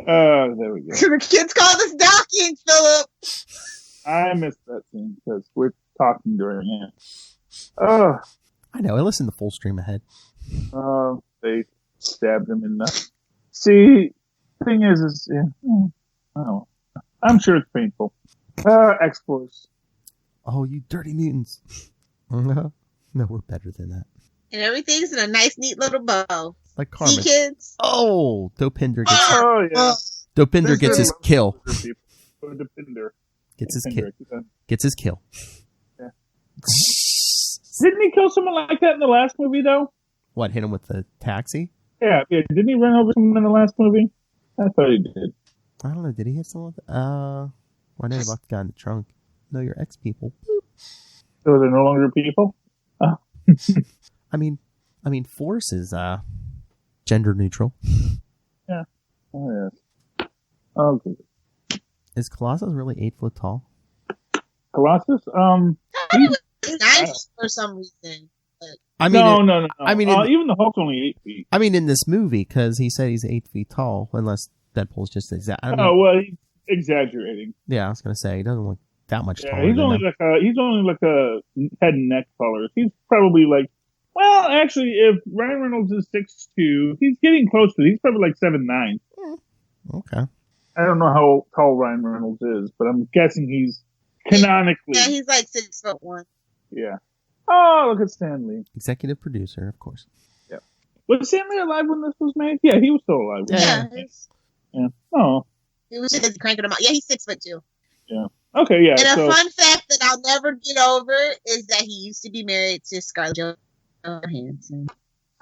There we go. The kids call this docking, Philip. I missed that scene because we're talking during it. I know. I listened to full stream ahead. They stabbed him in the. See, thing is oh, I'm sure it's painful. X-Force. Oh, you dirty mutants. No, we're better than that. And everything's in a nice, neat little bow. Like Carmen. See, kids? Oh, Dopinder gets. Yeah. Dopinder gets his kill. Dopinder gets his kill. Gets his kill. Yeah. Didn't he kill someone like that in the last movie, though? What, hit him with the taxi? Yeah. Didn't he run over someone in the last movie? I thought he did. I don't know. Did he hit someone? Why did he lock the guy in the trunk? No, you're ex-people. So they're no longer people? Oh. I mean, Force is gender neutral. Yeah. Oh, yes. Oh, good. Is Colossus really 8 foot tall? Colossus? He's 9 for some reason. But... I mean, no. I mean, even the Hulk's only 8 feet. I mean, in this movie, because he said he's 8 feet tall, unless Deadpool's just exact. Well, he's exaggerating. Yeah, I was gonna say he doesn't look that much taller. He's only like a head and neck taller. He's probably like. Well, actually, if Ryan Reynolds is 6'2", he's getting close to it. He's probably like 7'9". Okay. I don't know how tall Ryan Reynolds is, but I'm guessing he's canonically. Yeah, he's like 6'1". Yeah. Oh, look at Stan Lee. Executive producer, of course. Yeah. Was Stan Lee alive when this was made? Yeah, he was still alive. Yeah. Oh. He was just cranking him out. Yeah, he's 6'2". Yeah. Okay, yeah. And a fun fact that I'll never get over is that he used to be married to Scarlett Johansson.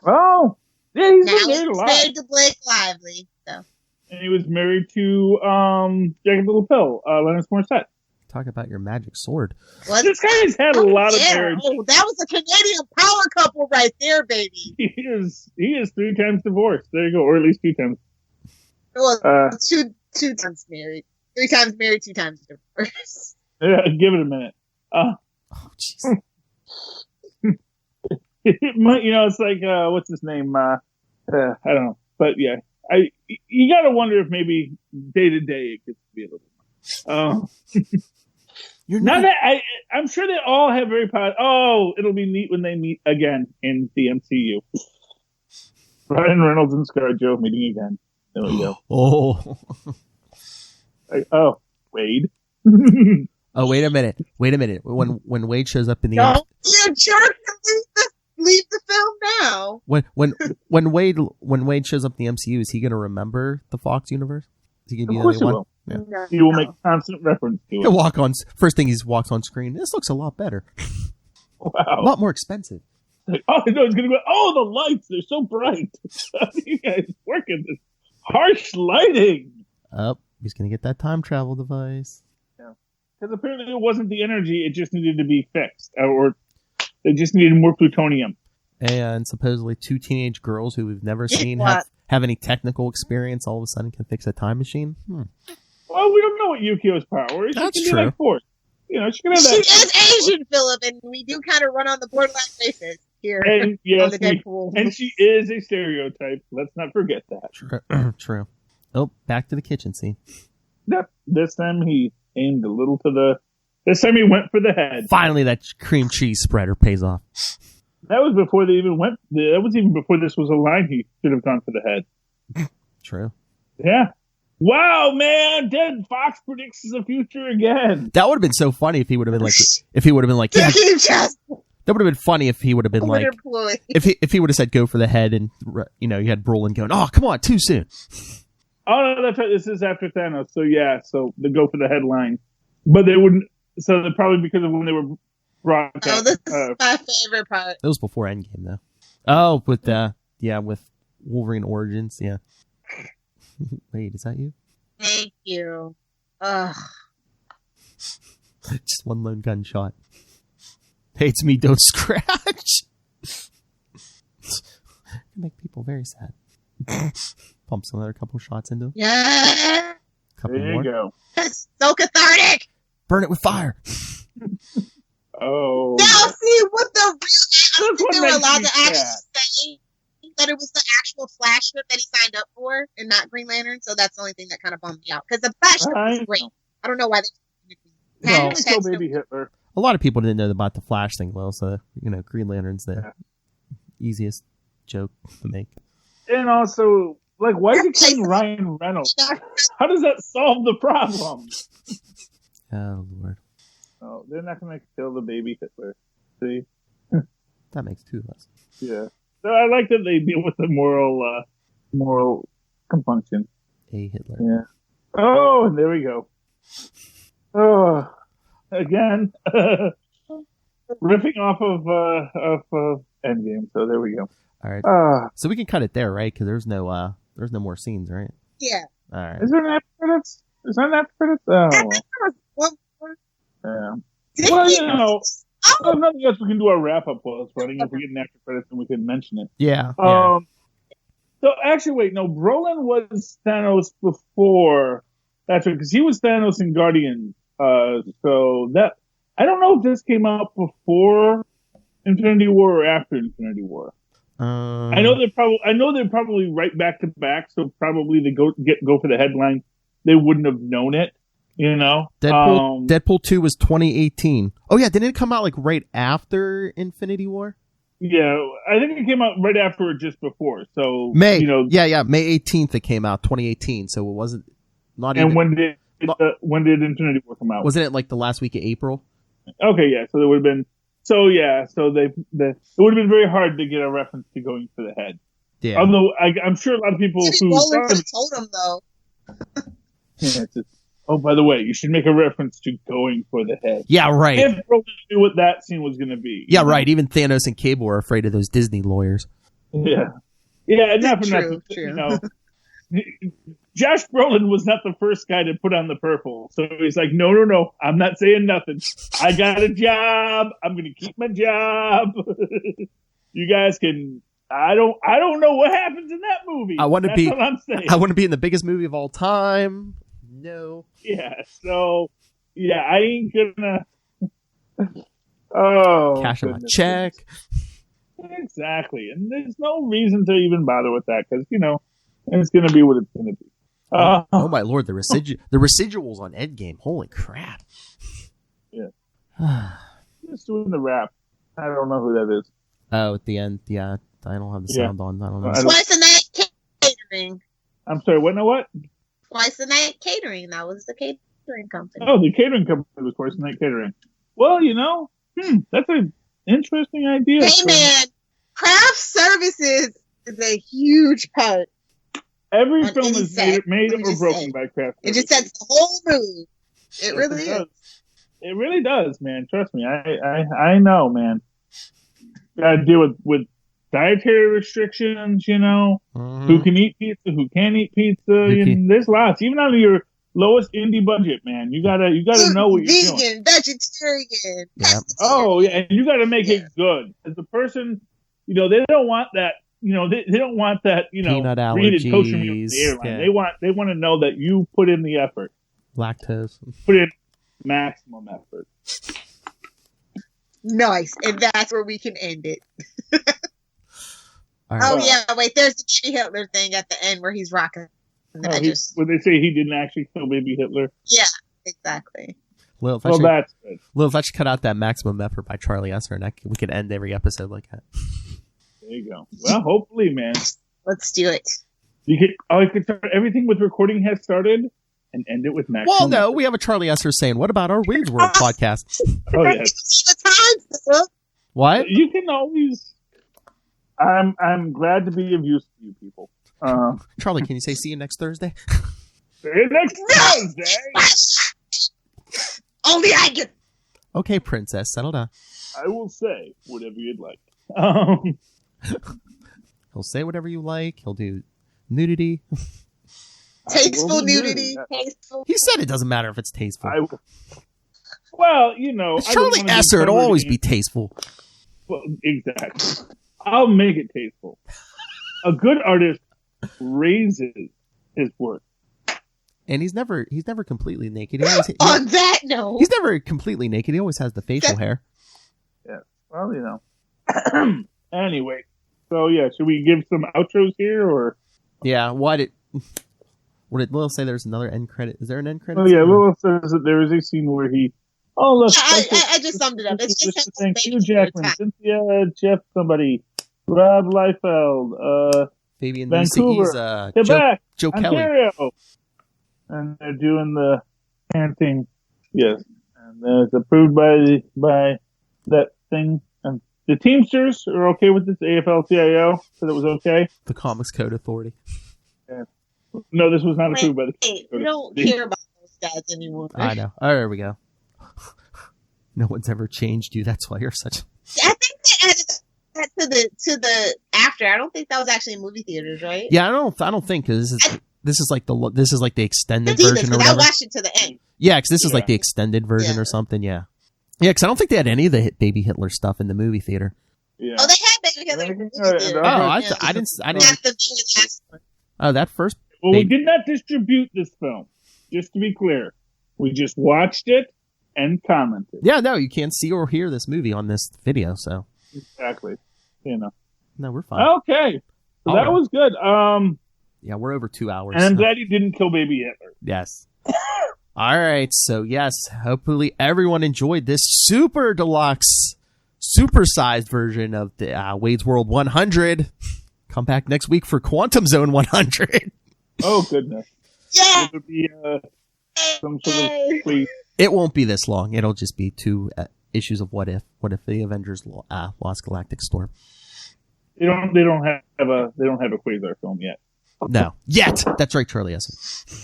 Oh. Yeah, he's now been married a lot. Married to Blake Lively. So. And he was married to Jagged Little Pill, Leonard Morissette. Talk about your magic sword. What? This guy's had a lot of marriage. Oh, that was a Canadian power couple right there, baby. He is 3 times divorced. There you go, or at least 2 times. Well, two times married, 3 times married, 2 times divorced. Yeah, give it a minute. Oh, jeez. It might, it's like what's his name? I don't know, but yeah, you got to wonder if maybe day to day it gets to be a little more. You're not that I'm sure they all have very positive. Oh, it'll be neat when they meet again in the MCU. Ryan Reynolds and ScarJo meeting again. There we go. Oh, Wade. Oh, wait a minute. When Wade shows up in the don't be a jerk and leave the film now. When Wade shows up in the MCU, is he going to remember the Fox universe? Is he going to be of course the he one? will. Yeah. No. He will make constant reference to it. He'll walk on. First thing he walks on screen. This looks a lot better. Wow. A lot more expensive. Like, oh, no, he's going to go, oh, the lights, they're so bright. You guys working this harsh lighting. Oh, he's going to get that time travel device. Yeah. Because apparently it wasn't the energy, it just needed to be fixed. Or they just needed more plutonium. And supposedly 2 teenage girls who we've never seen have any technical experience all of a sudden can fix a time machine. Well, we don't know what Yukio's power is. That's she can true. Be like Force. She can have that. She is Asian, Philip, and we do kind of run on the borderline races here and, yes, on the Deadpool. And she is a stereotype. Let's not forget that. True. Oh, back to the kitchen scene. Yep. This time he aimed a little to the... This time he went for the head. Finally, that cream cheese spreader pays off. That was before they even went... That was even before this was a line he should have gone for the head. True. Yeah. Wow, man! Dead Fox predicts the future again. That would have been so funny if he would have been like, yeah. That would have been funny if he would have been like, if he would have said go for the head, and you had Brolin going, oh come on, too soon. Oh no, that's right. This is after Thanos, so yeah, so they go for the headline, but they wouldn't. So they're probably because of when they were broadcast. Oh, this is my favorite part. It was before Endgame though. Oh, with Wolverine Origins, yeah. Wait, is that you? Thank you. Ugh. Just one lone gunshot. Hey, it's me, don't scratch. Make people very sad. Pumps another couple shots into him. Yeah. Couple there more. You go. It's so cathartic. Burn it with fire. Oh. Now see what the real... I don't think they were allowed to actually sad. say that it was the actual Flash script that he signed up for and not Green Lantern, so that's the only thing that kind of bummed me out. Because the Flash script was great. I don't know why they... Well, still baby Hitler. A lot of people didn't know about the Flash thing, well, so, Green Lantern's the easiest joke to make. And also, like, why is he killing Ryan Reynolds? How does that solve the problem? Oh, Lord. Oh, they're not going to kill the baby Hitler. See? That makes 2 of us. Yeah. So I like that they deal with the moral compunction. A Hitler. Yeah. Oh, and there we go. Oh, again, ripping off of Endgame. So there we go. All right. So we can cut it there, right? Because there's no more scenes, right? Yeah. All right. Is there an after credits? Is there an after credits? Oh. Yeah. Well, if nothing else, we can do our wrap up while it's running. If we get an after credits, then we can mention it. Yeah. So actually, wait, no, Brolin was Thanos before. That's right, because he was Thanos in Guardians. So that I don't know if this came out before Infinity War or after Infinity War. I know they're probably right back to back. So probably they go for the headline. They wouldn't have known it. Deadpool 2 was 2018. Oh yeah, didn't it come out like right after Infinity War? Yeah, I think it came out right after or just before. So May, May 18th it came out, 2018. So it wasn't not even. And when did Infinity War come out? Wasn't it like the last week of April? Okay, yeah. So there would have been. So yeah, so it would have been very hard to get a reference to going for the head. Yeah. Although I'm sure a lot of people who told him though. Yeah, oh, by the way, you should make a reference to going for the head. Yeah, right. If Brolin knew what that scene was going to be. Yeah, right. Even Thanos and Cable are afraid of those Disney lawyers. Yeah. Yeah, and not for true. nothing. Josh Brolin was not the first guy to put on the purple. So he's like, no, I'm not saying nothing. I got a job. I'm going to keep my job. You guys can... I don't know what happens in that movie. I want to be... what I'm saying. I want to be in the biggest movie of all time. No. Yeah, so... Yeah, I ain't gonna... Oh, cash in my check. Exactly. And there's no reason to even bother with that because, it's going to be what it's going to be. Oh my lord, the residuals on Endgame. Holy crap. Yeah. Just doing the rap. I don't know who that is. Oh, at the end. Yeah, I don't have the sound on. I don't know. Twice a Night Catering. I'm sorry, what? Twice a Night Catering. That was the catering company. Oh, the catering company was Twice a Night Catering. Well, that's an interesting idea. Hey, man, craft services is a huge part. Every film is made or broken by craft services. It just sets the whole mood. It really is. It really does, man. Trust me. I know, man. Got to deal with dietary restrictions, who can eat pizza, who can't eat pizza. There's lots. Even on your lowest indie budget, man. You gotta know what you're doing. Vegan, vegetarian. Yeah. Oh, yeah, and you gotta make it good. As a person, they don't want that. They don't want that. Peanut allergies. Kosher meal from the airline. Yeah. They want to know that you put in the effort. Lactose. Put in maximum effort. Nice, and that's where we can end it. Right. Oh yeah, wait. There's the Baby Hitler thing at the end where he's rocking. Would they say he didn't actually kill Baby Hitler? Yeah, exactly. That's good. If I should cut out that maximum effort by Charlie Esser, and we could end every episode like that. There you go. Well, hopefully, man. Let's do it. I could start everything with recording has started and end it with maximum. Well, no, we have a Charlie Esser saying, "What about our Wayne's World podcast?" Oh yes. What? You can always. I'm glad to be of use to you people. Charlie, can you say see you next Thursday? See you next Thursday. Only I get. Okay, princess, settle down. I will say whatever you'd like. He'll say whatever you like. He'll do nudity. Tasteful nudity. Tasteful. He said it doesn't matter if it's tasteful. It's Charlie Esser. It'll always be tasteful. Well, exactly. I'll make it tasteful. A good artist raises his work. And he's never completely naked. On that note, he's never completely naked. He always has the facial hair. Yeah. Well, Anyway, so yeah, should we give some outros here or? Yeah. Would Lil say there's another end credit? Is there an end credit? Oh yeah, Lil says that there is a scene where he. Oh look! Yeah, I just summed it up. It's just thank you, Jackman, Cynthia, Jeff, somebody, Rob Liefeld, Fabian Vancouver, Quebec, Joe Ontario. Kelly. And they're doing the chanting, yes, and it's approved by that thing. And the Teamsters are okay with this. AFL-CIO said it was okay. The Comics Code Authority. Yeah. No, this was not approved by the. We don't care about those guys anymore. I know. Oh, there we go. No one's ever changed you. That's why you're such. I think they added that to the after. I don't think that was actually in movie theaters, right? Yeah, I don't think because this is like the extended version or whatever. I watched it to the end. Yeah, because this is like the extended version or something. Yeah, because I don't think they had any of the Baby Hitler stuff in the movie theater. Yeah. Oh, they had Baby Hitler in the movie theater. I didn't. Oh, that first. Well, we did not distribute this film. Just to be clear, we just watched it and commented. Yeah, no, you can't see or hear this movie on this video, so. Exactly. No, we're fine. Okay. So that was good. Yeah, we're over 2 hours. And I'm glad he didn't kill Baby Hitler. Yes. All right, so yes, hopefully everyone enjoyed this super deluxe, supersized version of the Wade's World 100. Come back next week for Quantum Zone 100. Oh, goodness. Yeah. Will there be some sort of please? It won't be this long. It'll just be 2 issues of What If. What if the Avengers lost Galactic Storm? They don't have a Quasar film yet. No, yet. That's right, Charlie Esser.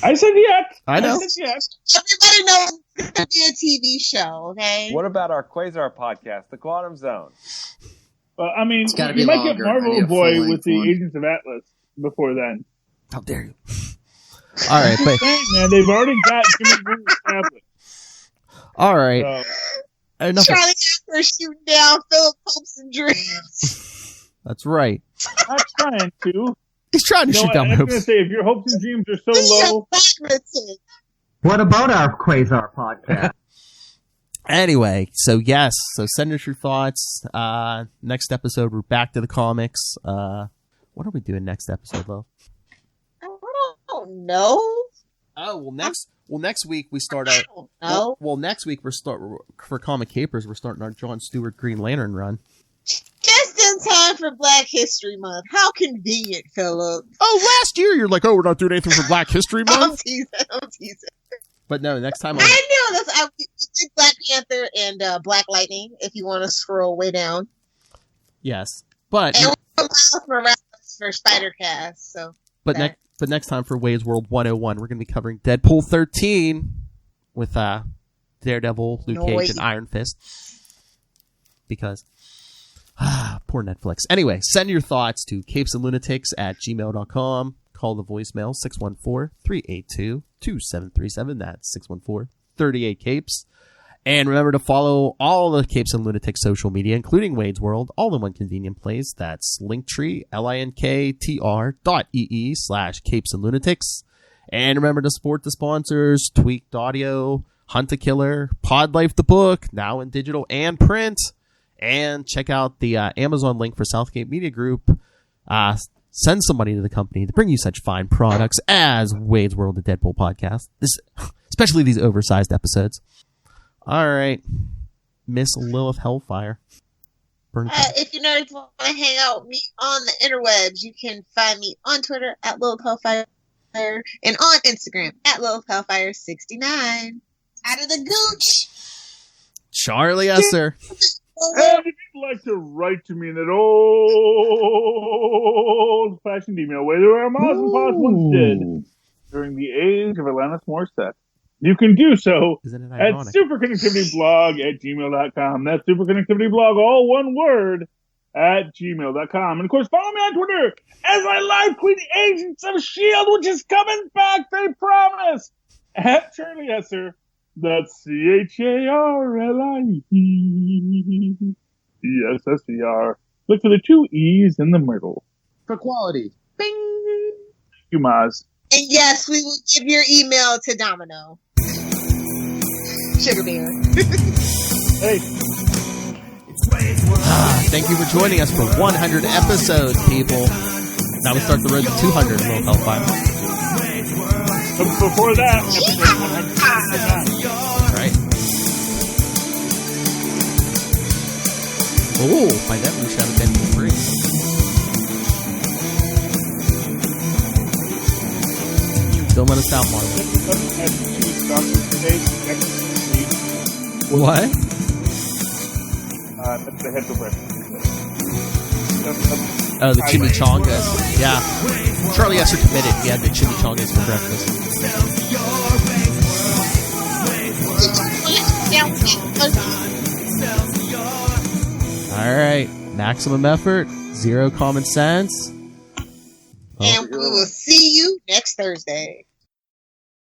I said yet. I know. I said yes. Everybody knows it's going to be a TV show. Okay. What about our Quasar podcast, The Quantum Zone? Well, I mean, you might get Marvel Boy with the Agents of Atlas before then. How dare you? All right, but man, they've already got Jimmy Woo established. All right. Charlie Esser shooting down Philip hopes and dreams. That's right. Not trying to. He's trying to shoot down hopes. I was hopes. going to say, if your hopes and dreams are so low. What about our Quasar podcast? Anyway, so send us your thoughts. Next episode, we're back to the comics. What are we doing next episode, though? I don't know. Oh, next week we start out. Well, next week for Comic Capers, we're starting our John Stewart Green Lantern run. Just in time for Black History Month. How convenient, Philip. Oh, last year you're like, we're not doing anything for Black History Month. I'm teasing. But no, next time I know I did Black Panther and Black Lightning. If you want to scroll way down. Yes, but and Miles Morales for Spider-Cast. So, but next time for Wade's World 101, we're going to be covering Deadpool 13 with Daredevil, Luke Cage, and Iron Fist. Because poor Netflix. Anyway, send your thoughts to capesandlunatics@gmail.com. Call the voicemail 614-382-2737. That's 614-38-CAPES. And remember to follow all the Capes and Lunatics social media, including Wade's World, all in one convenient place. That's Linktree, linktr.ee/Capes and Lunatics. And remember to support the sponsors, Tweaked Audio, Hunt a Killer, Pod Life the Book, now in digital and print. And check out the Amazon link for Southgate Media Group. Send some money to the company to bring you such fine products as Wade's World, the Deadpool podcast. Especially these oversized episodes. All right, Miss Lilith Hellfire. If you nerds want to hang out with me on the interwebs, you can find me on Twitter at Lilith Hellfire and on Instagram at Lilith Hellfire69. Out of the gooch, Charlie Esser. And if you'd like to write to me in that old-fashioned email way that Moz and Poz once did during the age of Alanis Morissette, you can do so at superconnectivityblog@gmail.com. That's superconnectivityblog, all one word, @gmail.com. And, of course, follow me on Twitter as I live tweet Agents of S.H.I.E.L.D., which is coming back, they promise, at Charlie Esser. That's CHARLIE. ESSER. Look for the 2 E's in the middle. For quality. Bing. Thank you, Maz. And yes, we will give your email to Domino. Sugar Bear. Hey. Thank you for joining us for 100 episodes, people. Now we start the road to 200 in Little Hellfire. But before that, episode 100. Right. Oh, by that we should have been free. Don't let us down, Marlon. What? That's the head for breakfast. Oh, the chimichangas. Yeah. Charlie Esser committed. He had the chimichangas for breakfast. All right. Maximum effort. Zero common sense. And we will see you next Thursday.